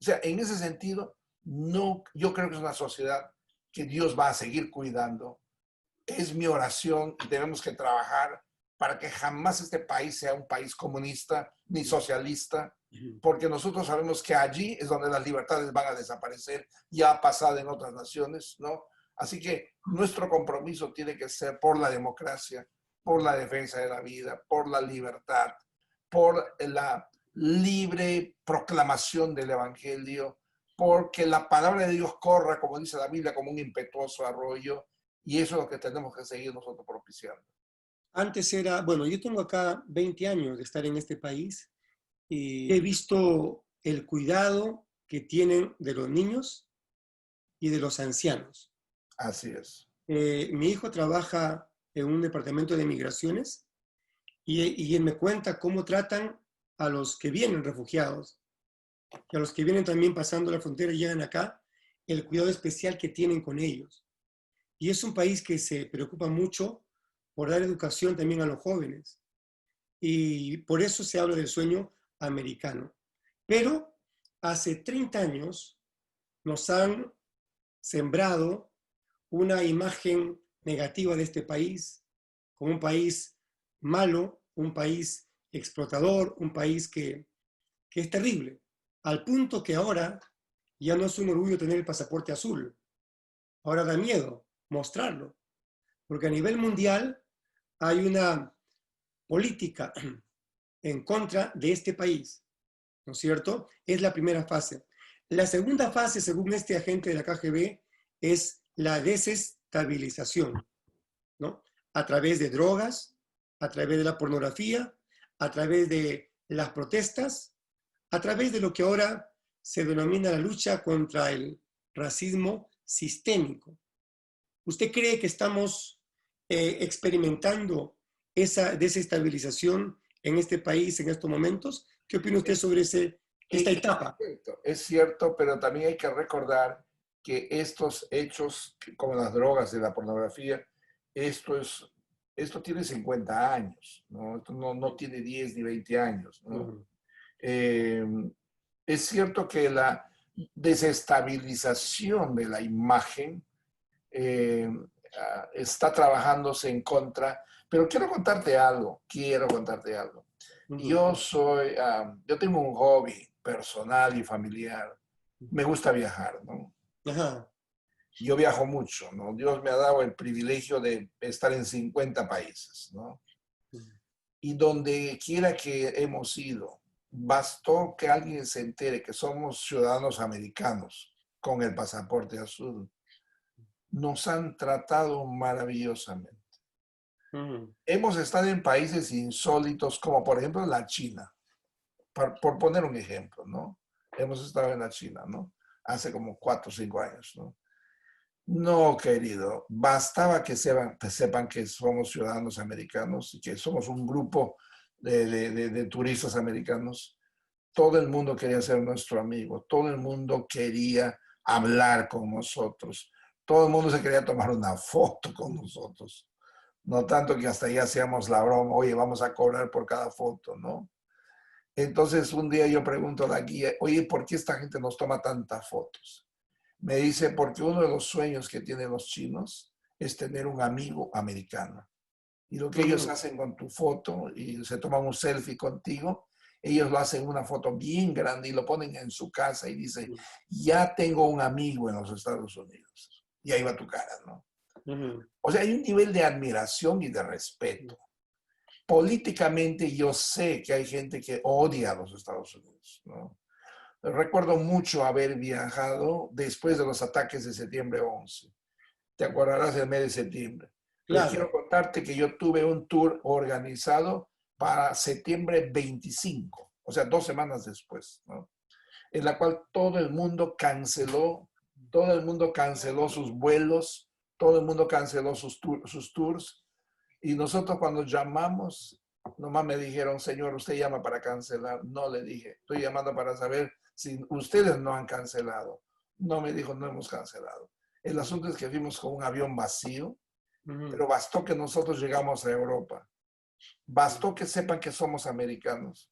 O sea, en ese sentido, yo creo que es una sociedad que Dios va a seguir cuidando. Es mi oración y tenemos que trabajar para que jamás este país sea un país comunista ni socialista, porque nosotros sabemos que allí es donde las libertades van a desaparecer, ya ha pasado en otras naciones, ¿no? Así que nuestro compromiso tiene que ser por la democracia, por la defensa de la vida, por la libertad, por la libre proclamación del evangelio, porque la palabra de Dios corra, como dice la Biblia, como un impetuoso arroyo, y eso es lo que tenemos que seguir nosotros propiciando. Antes era, bueno, yo tengo acá 20 años de estar en este país y he visto el cuidado que tienen de los niños y de los ancianos. Así es. Mi hijo trabaja en un departamento de migraciones y él me cuenta cómo tratan a los que vienen refugiados y a los que vienen también pasando la frontera y llegan acá, el cuidado especial que tienen con ellos. Y es un país que se preocupa mucho por dar educación también a los jóvenes. Y por eso se habla del sueño americano. Pero hace 30 años nos han sembrado una imagen negativa de este país, como un país malo, un país explotador, un país que es terrible, al punto que ahora ya no es un orgullo tener el pasaporte azul, ahora da miedo mostrarlo, porque a nivel mundial hay una política en contra de este país, ¿no es cierto? Es la primera fase. La segunda fase, según este agente de la KGB, es la desestabilización, ¿no? A través de drogas, a través de la pornografía, a través de las protestas, a través de lo que ahora se denomina la lucha contra el racismo sistémico. ¿Usted cree que estamos experimentando esa desestabilización en este país en estos momentos? ¿Qué opina usted sobre esta etapa? Es cierto, pero también hay que recordar que estos hechos, como las drogas y la pornografía, esto tiene 50 años, ¿no? Esto no tiene 10 ni 20 años, ¿no? Eh, es cierto que la desestabilización de la imagen eh, está trabajándose en contra, pero quiero contarte algo. Yo tengo un hobby personal y familiar. Me gusta viajar, ¿no? Ajá. Yo viajo mucho, ¿no? Dios me ha dado el privilegio de estar en 50 países, ¿no? Y donde quiera que hemos ido, bastó que alguien se entere que somos ciudadanos americanos con el pasaporte azul. Nos han tratado maravillosamente. Hemos estado en países insólitos, como por ejemplo la China, por poner un ejemplo, ¿no? Hemos estado en la China, ¿no? Hace como 4 o 5 años, ¿no? No, querido, bastaba que sepan que somos ciudadanos americanos y que somos un grupo de turistas americanos. Todo el mundo quería ser nuestro amigo, todo el mundo quería hablar con nosotros, todo el mundo se quería tomar una foto con nosotros. No tanto que hasta ya hacíamos la broma, oye, vamos a cobrar por cada foto, ¿no? Entonces un día yo pregunto a la guía, oye, ¿por qué esta gente nos toma tantas fotos? Me dice, porque uno de los sueños que tienen los chinos es tener un amigo americano. Y lo que ellos hacen con tu foto y se toman un selfie contigo, ellos lo hacen una foto bien grande y lo ponen en su casa y dice, ya tengo un amigo en los Estados Unidos. Y ahí va tu cara, ¿no? O sea, hay un nivel de admiración y de respeto. Políticamente yo sé que hay gente que odia a los Estados Unidos, ¿no? Recuerdo mucho haber viajado después de los ataques de septiembre 11. Te acordarás del mes de septiembre. Pero quiero Claro. contarte que yo tuve un tour organizado para septiembre 25, o sea, 2 semanas después, ¿no? En la cual todo el mundo canceló sus vuelos, todo el mundo canceló sus tours. Y nosotros cuando llamamos, nomás me dijeron, señor, usted llama para cancelar. No, le dije, estoy llamando para saber si ustedes no han cancelado. No, me dijo, no hemos cancelado. El asunto es que fuimos con un avión vacío, pero bastó que nosotros llegamos a Europa. Bastó que sepan que somos americanos.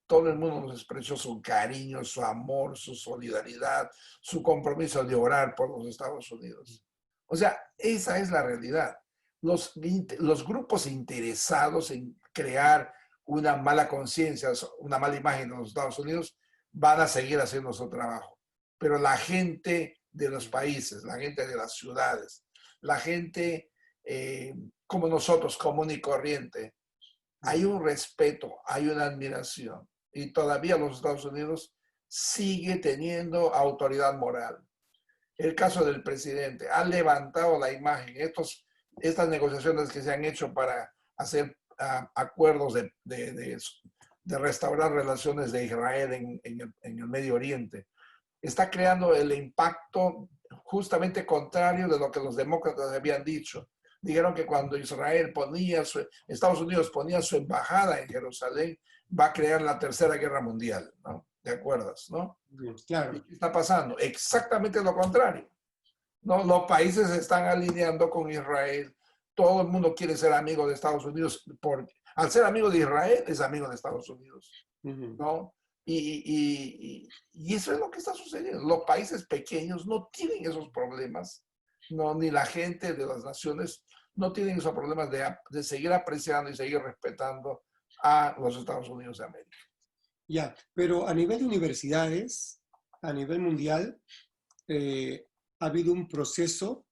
Todo el mundo nos expresó su cariño, su amor, su solidaridad, su compromiso de orar por los Estados Unidos. O sea, esa es la realidad. Los grupos interesados en crear una mala conciencia, una mala imagen de los Estados Unidos, van a seguir haciendo su trabajo. Pero la gente de los países, la gente de las ciudades, la gente como nosotros, común y corriente, hay un respeto, hay una admiración. Y todavía los Estados Unidos sigue teniendo autoridad moral. El caso del presidente ha levantado la imagen. Estas negociaciones que se han hecho para hacer acuerdos de restaurar relaciones de Israel en el Medio Oriente, está creando el impacto justamente contrario de lo que los demócratas habían dicho. Dijeron que cuando Estados Unidos ponía su embajada en Jerusalén, va a crear la Tercera Guerra Mundial, ¿no? ¿Te acuerdas, no? Claro. ¿Y qué está pasando? Exactamente lo contrario, ¿no? Los países se están alineando con Israel. Todo el mundo quiere ser amigo de Estados Unidos. Al ser amigo de Israel, es amigo de Estados Unidos, ¿no? Y eso es lo que está sucediendo. Los países pequeños no tienen esos problemas, no, ni la gente de las naciones no tienen esos problemas de seguir apreciando y seguir respetando a los Estados Unidos de América. Ya, pero a nivel de universidades, a nivel mundial, ha habido un proceso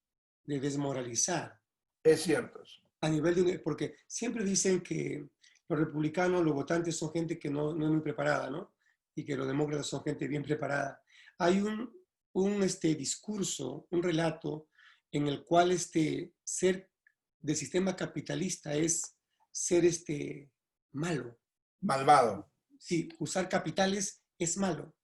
de desmoralizar. Es cierto eso. A nivel de, porque siempre dicen que los republicanos, los votantes son gente que no es muy preparada, ¿no? Y que los demócratas son gente bien preparada. Hay un discurso, un relato en el cual ser del sistema capitalista es ser malo. Malvado. Sí, usar capitales es malo,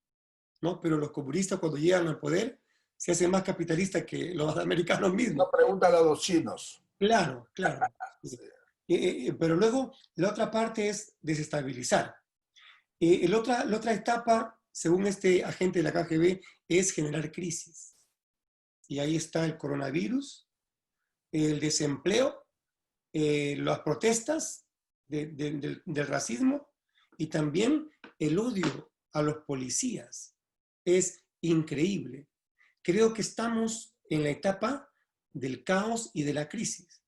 ¿no? Pero los comunistas cuando llegan al poder se hacen más capitalistas que los americanos No, mismos. pregúntale a los chinos. Claro, claro. Sí. Pero luego la otra parte es desestabilizar. La otra etapa, según este agente de la KGB, es generar crisis. Y ahí está el coronavirus, el desempleo, las protestas del racismo y también el odio a los policías. Es increíble. Creo que estamos en la etapa del caos y de la crisis.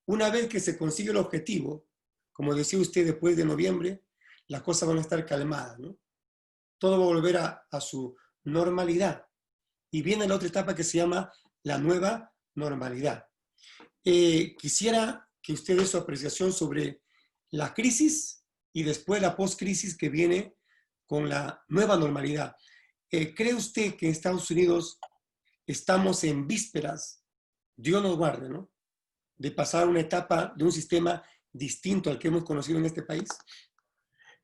Una vez que se consigue el objetivo, como decía usted, después de noviembre, las cosas van a estar calmadas, ¿no? Todo va a volver a su normalidad. Y viene la otra etapa que se llama la nueva normalidad. Quisiera que usted dé su apreciación sobre la crisis y después la post-crisis que viene con la nueva normalidad. ¿Cree usted que en Estados Unidos estamos en vísperas, Dios nos guarde, ¿no?, de pasar una etapa de un sistema distinto al que hemos conocido en este país?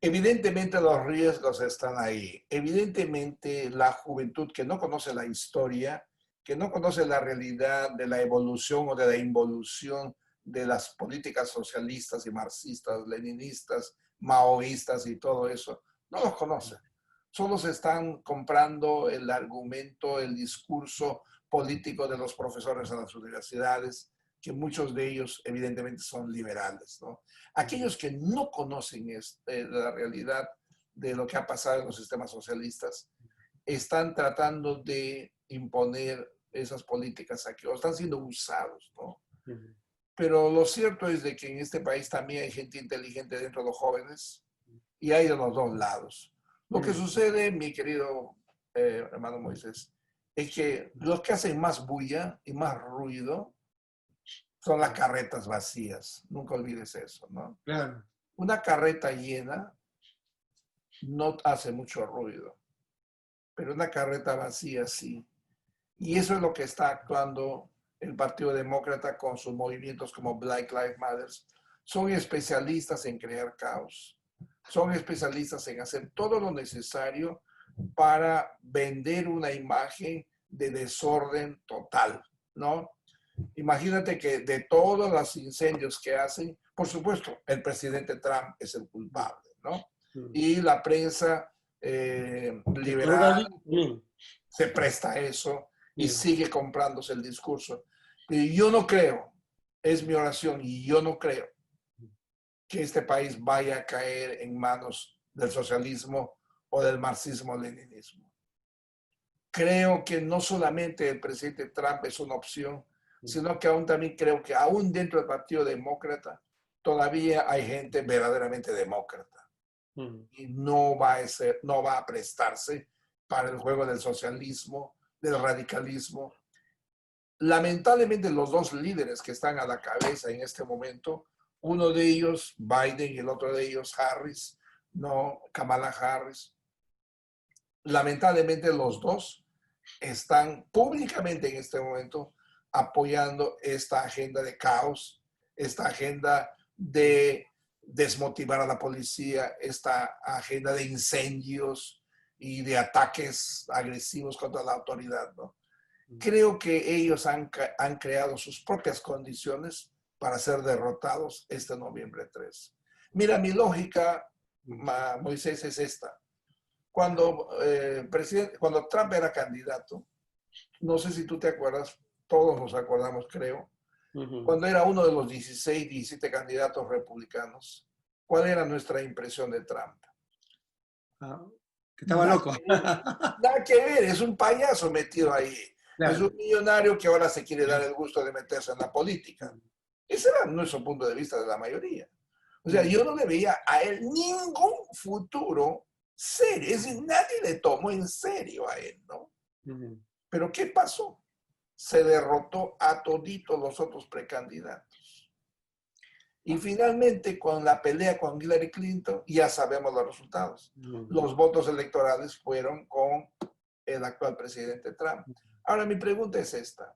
Evidentemente los riesgos están ahí. Evidentemente la juventud que no conoce la historia, que no conoce la realidad de la evolución o de la involución de las políticas socialistas y marxistas, leninistas, maoístas y todo eso, no los conoce. Solo se están comprando el argumento, el discurso político de los profesores en las universidades, que muchos de ellos evidentemente son liberales, ¿no? Aquellos que no conocen la realidad de lo que ha pasado en los sistemas socialistas están tratando de imponer esas políticas aquí, o están siendo usados, ¿no? Pero lo cierto es de que en este país también hay gente inteligente dentro de los jóvenes y hay de los dos lados. Lo que sucede, mi querido hermano Moisés, es que los que hacen más bulla y más ruido son las carretas vacías. Nunca olvides eso, ¿no? Claro. Una carreta llena no hace mucho ruido, pero una carreta vacía sí. Y eso es lo que está actuando el Partido Demócrata con sus movimientos como Black Lives Matter. Son especialistas en crear caos. Son especialistas en hacer todo lo necesario para vender una imagen de desorden total, ¿no? Imagínate que de todos los incendios que hacen, por supuesto, el presidente Trump es el culpable, ¿no? Y la prensa liberal se presta a eso y sigue comprándose el discurso. Pero yo no creo, es mi oración, y yo no creo que este país vaya a caer en manos del socialismo o del marxismo-leninismo. Creo que no solamente el presidente Trump es una opción, sino que aún también creo que aún dentro del Partido Demócrata todavía hay gente verdaderamente demócrata. Y no va a prestarse para el juego del socialismo, del radicalismo. Lamentablemente los dos líderes que están a la cabeza en este momento, uno de ellos Biden y el otro de ellos Harris, no Kamala Harris, lamentablemente los dos están públicamente en este momento apoyando esta agenda de caos, esta agenda de desmotivar a la policía, esta agenda de incendios y de ataques agresivos contra la autoridad, ¿no? Creo que ellos han creado sus propias condiciones para ser derrotados este noviembre 3. Mira, mi lógica, Moisés, es esta. Cuando Trump era candidato, no sé si tú te acuerdas, todos nos acordamos, creo, cuando era uno de los 16, 17 candidatos republicanos, ¿cuál era nuestra impresión de Trump? que estaba Nada loco. que ver, nada que ver, es un payaso metido ahí. Es Claro. un millonario que ahora se quiere dar el gusto de meterse en la política. Ese era nuestro punto de vista de la mayoría. O sea, yo no le veía a él ningún futuro serio. Es decir, nadie le tomó en serio a él, ¿no? Pero ¿qué pasó? Se derrotó a toditos los otros precandidatos. Y finalmente, con la pelea con Hillary Clinton, ya sabemos los resultados. Los votos electorales fueron con el actual presidente Trump. Ahora, mi pregunta es esta.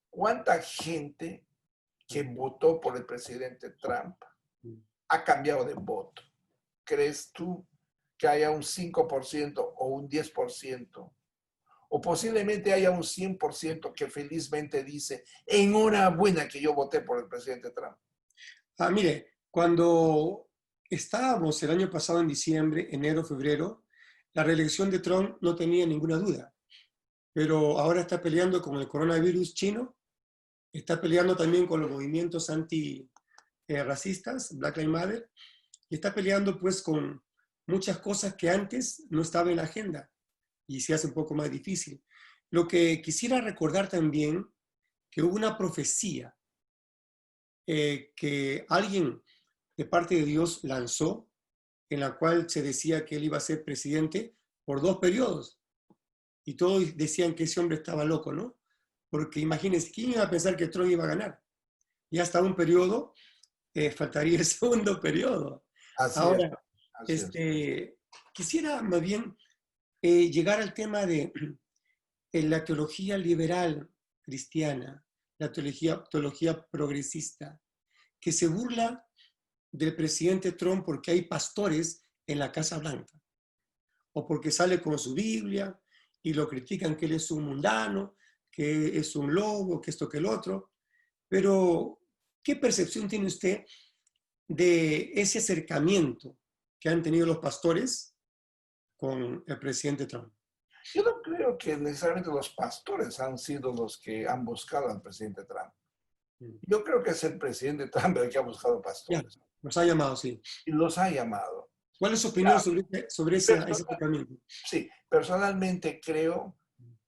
¿Cuánta gente que votó por el presidente Trump ha cambiado de voto? ¿Crees tú que haya un 5% o un 10%? O posiblemente haya un 100% que felizmente dice, enhorabuena que yo voté por el presidente Trump. Mire, cuando estábamos el año pasado en diciembre, enero, febrero, la reelección de Trump no tenía ninguna duda, pero ahora está peleando con el coronavirus chino, está peleando también con los movimientos anti-racistas, Black Lives Matter, y está peleando pues con muchas cosas que antes no estaban en la agenda y se hace un poco más difícil. Lo que quisiera recordar también, que hubo una profecía que alguien de parte de Dios lanzó, en la cual se decía que él iba a ser presidente por 2 periodos. Y todos decían que ese hombre estaba loco, ¿no? Porque imagínense, ¿quién iba a pensar que Trump iba a ganar? Y hasta un periodo, faltaría el segundo periodo. Así es, Ahora, así es. quisiera más bien llegar al tema de la teología liberal cristiana, la teología progresista, que se burla del presidente Trump porque hay pastores en la Casa Blanca, o porque sale con su Biblia y lo critican que él es un mundano, que es un lobo, que esto, que el otro. Pero, ¿qué percepción tiene usted de ese acercamiento que han tenido los pastores con el presidente Trump? Yo no creo que necesariamente los pastores han sido los que han buscado al presidente Trump. Yo creo que es el presidente Trump el que ha buscado Ya, pastores nos ha llamado, sí. y los ha llamado. ¿Cuál es su opinión Claro, sobre ese acercamiento? sí, personalmente creo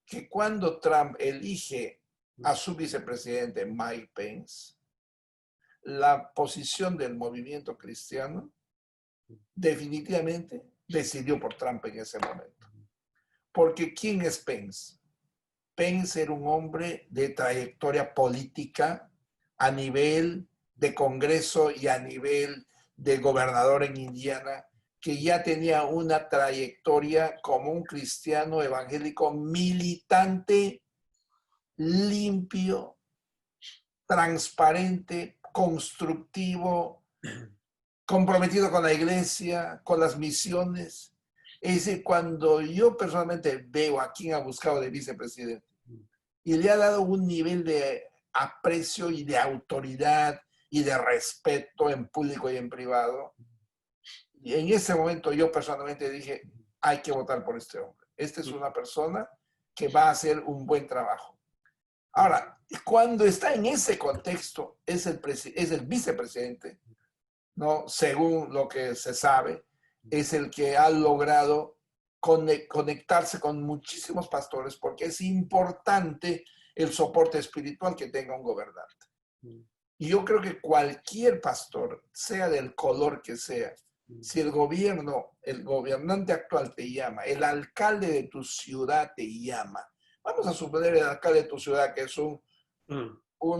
que cuando Trump elige a su vicepresidente Mike Pence, la posición del movimiento cristiano definitivamente decidió por Trump en ese momento. Porque ¿quién es Pence? Pence era un hombre de trayectoria política a nivel de Congreso y a nivel de gobernador en Indiana, que ya tenía una trayectoria como un cristiano evangélico militante, limpio, transparente, constructivo, comprometido con la iglesia, con las misiones. Es decir, cuando yo personalmente veo a quien ha buscado de vicepresidente y le ha dado un nivel de aprecio y de autoridad y de respeto en público y en privado, y en ese momento yo personalmente dije, hay que votar por este hombre. Esta es una persona que va a hacer un buen trabajo. Ahora, cuando está en ese contexto, es el vicepresidente, ¿no? Según lo que se sabe, es el que ha logrado conectarse con muchísimos pastores porque es importante el soporte espiritual que tenga un gobernante. Y yo creo que cualquier pastor, sea del color que sea, si el gobernante actual te llama, el alcalde de tu ciudad te llama, vamos a suponer el alcalde de tu ciudad que es un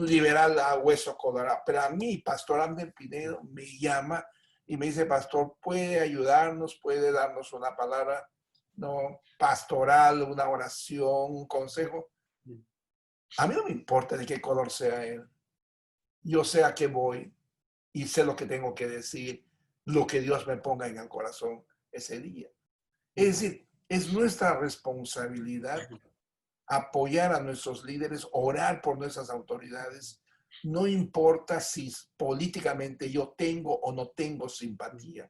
liberal a hueso colorado, pero a mí, Pastor Abner Pinedo, me llama y me dice, pastor, ¿puede ayudarnos? ¿Puede darnos una palabra no pastoral, una oración, un consejo? A mí no me importa de qué color sea él. Yo sé a qué voy y sé lo que tengo que decir, lo que Dios me ponga en el corazón ese día. Es decir, es nuestra responsabilidad apoyar a nuestros líderes, orar por nuestras autoridades, no importa si políticamente yo tengo o no tengo simpatía.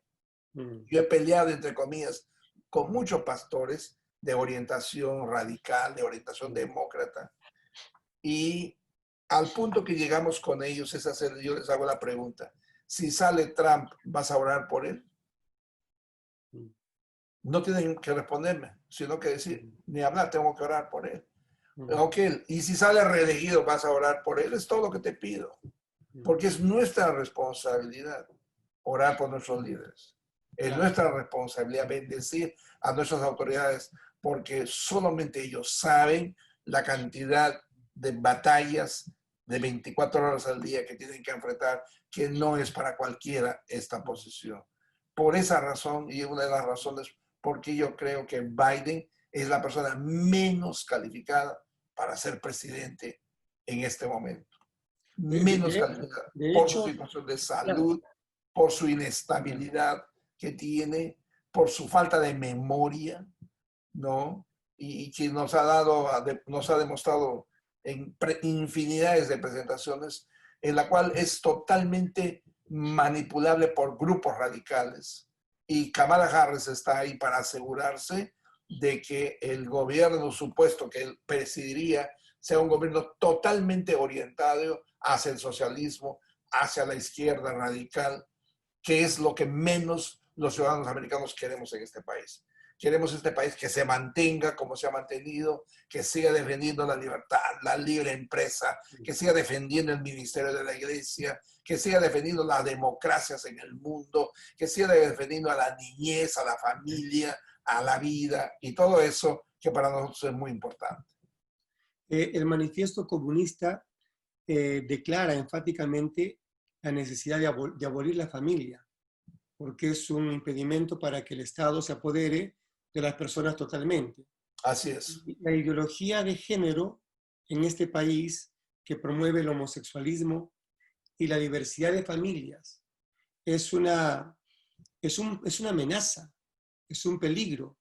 Yo he peleado, entre comillas, con muchos pastores de orientación radical, de orientación demócrata, y al punto que llegamos con ellos es hacer, yo les hago la pregunta, si sale Trump, ¿vas a orar por él? no tienen que responderme, sino que decir, ni hablar, tengo que orar por él. Ok, y si sale reelegido, vas a orar por él, es todo lo que te pido, porque es nuestra responsabilidad orar por nuestros líderes. Es Claro. nuestra responsabilidad bendecir a nuestras autoridades, porque solamente ellos saben la cantidad de batallas de 24 horas al día que tienen que enfrentar, que no es para cualquiera esta posición. Por esa razón, y una de las razones por qué yo creo que Biden es la persona menos calificada para ser presidente en este momento. De, Menos de- calificada de por su hecho, situación de claro, salud, por su inestabilidad que tiene, por su falta de memoria, ¿no? Y que nos ha dado, nos ha demostrado en infinidades de presentaciones en la cual es totalmente manipulable por grupos radicales. Y Kamala Harris está ahí para asegurarse de que el gobierno supuesto que él presidiría sea un gobierno totalmente orientado hacia el socialismo, hacia la izquierda radical, que es lo que menos los ciudadanos americanos queremos en este país. Queremos este país que se mantenga como se ha mantenido, que siga defendiendo la libertad, la libre empresa, que siga defendiendo el ministerio de la iglesia, que siga defendiendo las democracias en el mundo, que siga defendiendo a la niñez, a la familia, a la vida y todo eso que para nosotros es muy importante. el manifiesto comunista declara enfáticamente la necesidad de abolir la familia, porque es un impedimento para que el Estado se apodere de las personas totalmente. Así es. La ideología de género en este país que promueve el homosexualismo y la diversidad de familias es una amenaza, es un peligro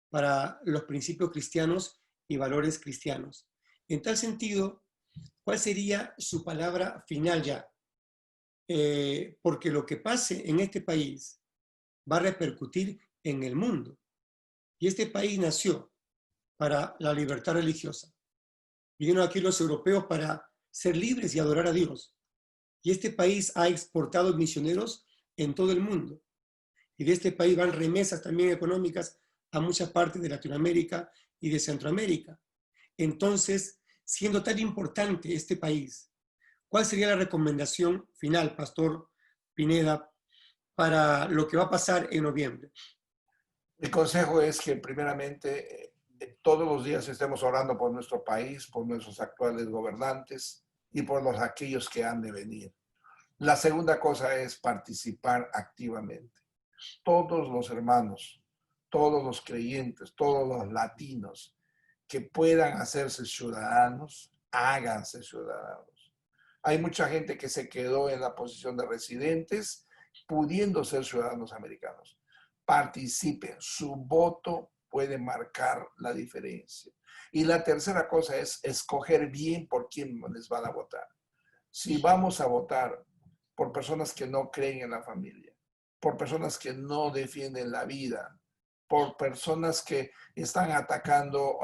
para los principios cristianos y valores cristianos. En tal sentido, ¿cuál sería su palabra final ya? Porque lo que pase en este país va a repercutir en el mundo. Y este país nació para la libertad religiosa. Vinieron aquí los europeos para ser libres y adorar a Dios. Y este país ha exportado misioneros en todo el mundo. Y de este país van remesas también económicas a muchas partes de Latinoamérica y de Centroamérica. Entonces, siendo tan importante este país, ¿cuál sería la recomendación final, Pastor Pineda, para lo que va a pasar en noviembre? Mi consejo es que primeramente todos los días estemos orando por nuestro país, por nuestros actuales gobernantes y por los aquellos que han de venir. La segunda cosa es participar activamente. Todos los hermanos, todos los creyentes, todos los latinos que puedan hacerse ciudadanos, háganse ciudadanos. Hay mucha gente que se quedó en la posición de residentes pudiendo ser ciudadanos americanos. Participen, su voto puede marcar la diferencia. Y la tercera cosa es escoger bien por quién les van a votar. Si vamos a votar por personas que no creen en la familia, por personas que no defienden la vida, por personas que están atacando,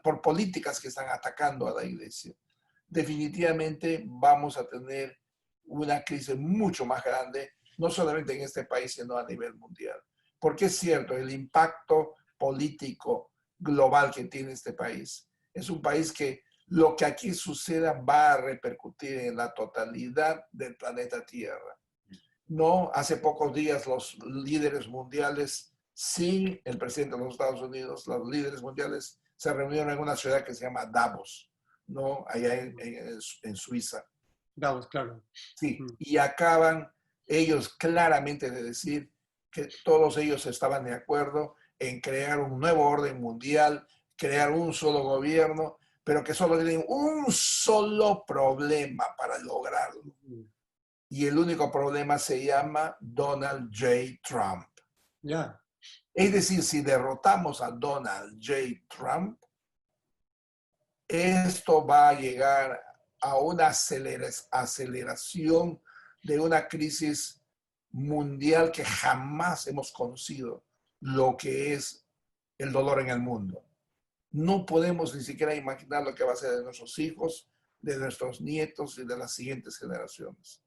por políticas que están atacando a la iglesia, definitivamente vamos a tener una crisis mucho más grande, no solamente en este país, sino a nivel mundial. Porque es cierto, el impacto político global que tiene este país es un país que lo que aquí suceda va a repercutir en la totalidad del planeta Tierra. No, hace pocos días los líderes mundiales, sin el presidente de los Estados Unidos, los líderes mundiales se reunieron en una ciudad que se llama Davos, ¿no? Allá en Suiza. Davos, claro. Sí, y acaban ellos claramente de decir que todos ellos estaban de acuerdo en crear un nuevo orden mundial, crear un solo gobierno, pero que solo tienen un solo problema para lograrlo. Y el único problema se llama Donald J. Trump. Ya. Es decir, si derrotamos a Donald J. Trump, esto va a llegar a una aceleración de una crisis mundial que jamás hemos conocido lo que es el dolor en el mundo. No podemos ni siquiera imaginar lo que va a ser de nuestros hijos, de nuestros nietos y de las siguientes generaciones.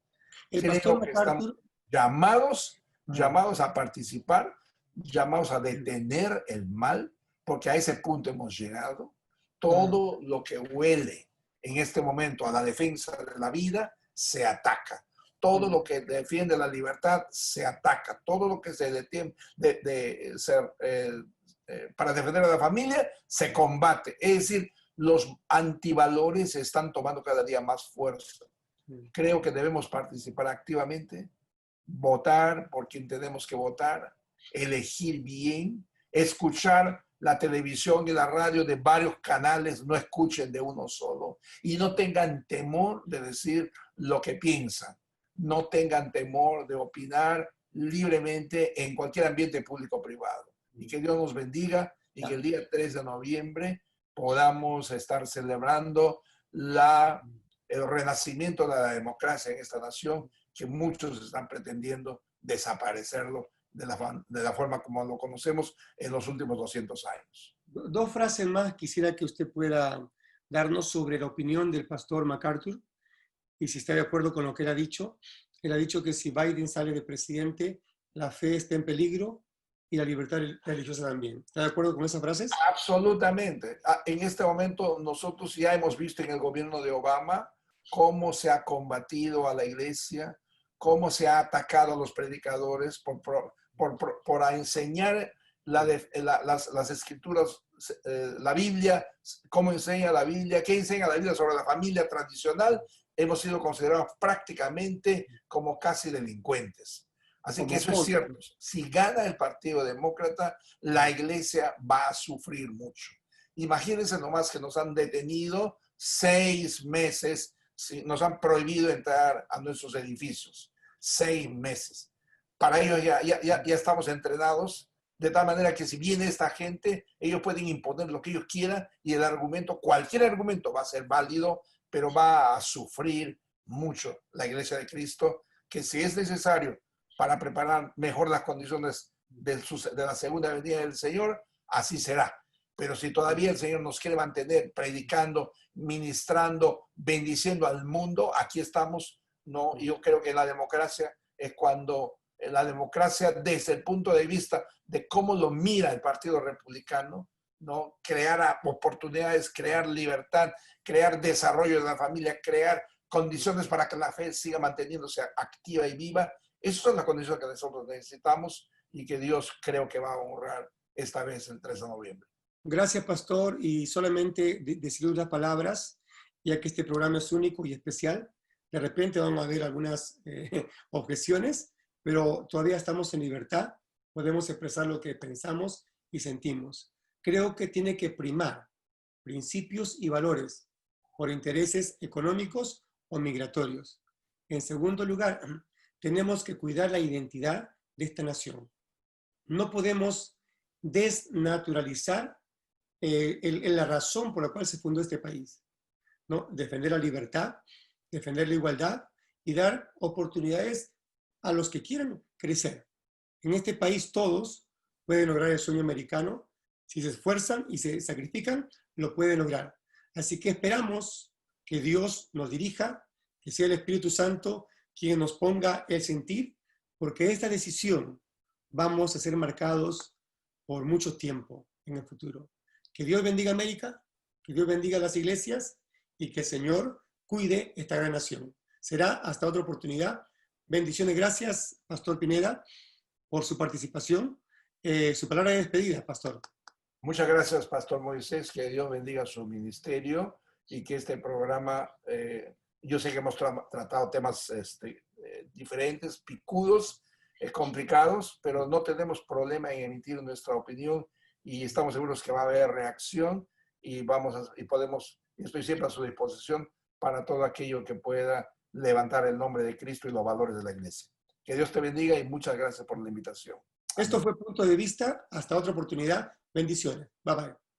El pastor Creo que estamos MacArthur, llamados a participar llamados a detener el mal, porque a ese punto hemos llegado. Todo lo que huele en este momento a la defensa de la vida se ataca. Todo lo que defiende la libertad se ataca. Todo lo que se detiene para defender a la familia se combate. Es decir, los antivalores están tomando cada día más fuerza. Creo que debemos participar activamente, votar por quien tenemos que votar, elegir bien, escuchar la televisión y la radio de varios canales, no escuchen de uno solo y no tengan temor de decir lo que piensan, no tengan temor de opinar libremente en cualquier ambiente público o privado. Y que Dios nos bendiga y que el día 3 de noviembre podamos estar celebrando el renacimiento de la democracia en esta nación, que muchos están pretendiendo desaparecerlo de la forma como lo conocemos en los últimos 200 años. Dos frases más quisiera que usted pueda darnos sobre la opinión del pastor MacArthur y si está de acuerdo con lo que él ha dicho. Él ha dicho que si Biden sale de presidente, la fe está en peligro y la libertad religiosa también. ¿Está de acuerdo con esas frases? Absolutamente. En este momento nosotros ya hemos visto en el gobierno de Obama cómo se ha combatido a la iglesia, cómo se ha atacado a los predicadores por enseñar las escrituras, la Biblia, cómo enseña la Biblia, qué enseña la Biblia sobre la familia tradicional. Hemos sido considerados prácticamente como casi delincuentes. Así que eso es cierto. Si gana el Partido Demócrata, la iglesia va a sufrir mucho. Imagínense nomás que nos han detenido 6 meses, nos han prohibido entrar a nuestros edificios. 6 meses. Para ellos ya estamos entrenados, de tal manera que si viene esta gente, ellos pueden imponer lo que ellos quieran y el argumento, cualquier argumento va a ser válido, pero va a sufrir mucho la iglesia de Cristo, que si es necesario para preparar mejor las condiciones de la segunda venida del Señor, así será. Pero si todavía el Señor nos quiere mantener predicando, ministrando, bendiciendo al mundo, aquí estamos, ¿no? Y yo creo que la democracia es cuando la democracia, desde el punto de vista de cómo lo mira el Partido Republicano, ¿no? Crear oportunidades, crear libertad, crear desarrollo de la familia, crear condiciones para que la fe siga manteniéndose activa y viva. Esas son las condiciones que nosotros necesitamos y que Dios creo que va a honrar esta vez el 3 de noviembre. Gracias, pastor. Y solamente decir unas palabras, ya que este programa es único y especial. De repente vamos a ver algunas objeciones, pero todavía estamos en libertad. Podemos expresar lo que pensamos y sentimos. Creo que tiene que primar principios y valores por intereses económicos o migratorios. En segundo lugar, tenemos que cuidar la identidad de esta nación. No podemos desnaturalizar la razón por la cual se fundó este país, ¿no? Defender la libertad, defender la igualdad y dar oportunidades a los que quieran crecer. En este país todos pueden lograr el sueño americano. Si se esfuerzan y se sacrifican, lo pueden lograr. Así que esperamos que Dios nos dirija, que sea el Espíritu Santo quien nos ponga el sentir, porque esta decisión vamos a ser marcados por mucho tiempo en el futuro. Que Dios bendiga América, que Dios bendiga las iglesias y que el Señor cuide esta gran nación. Será hasta otra oportunidad. Bendiciones. Gracias, Pastor Pineda, por su participación. Su palabra de despedida, Pastor. Muchas gracias, Pastor Moisés. Que Dios bendiga su ministerio y que este programa, yo sé que hemos tratado temas diferentes, picudos, complicados, pero no tenemos problema en emitir nuestra opinión y estamos seguros que va a haber reacción y estoy siempre a su disposición para todo aquello que pueda levantar el nombre de Cristo y los valores de la iglesia. Que Dios te bendiga y muchas gracias por la invitación. Esto fue Punto de Vista. Hasta otra oportunidad. Bendiciones. Bye bye.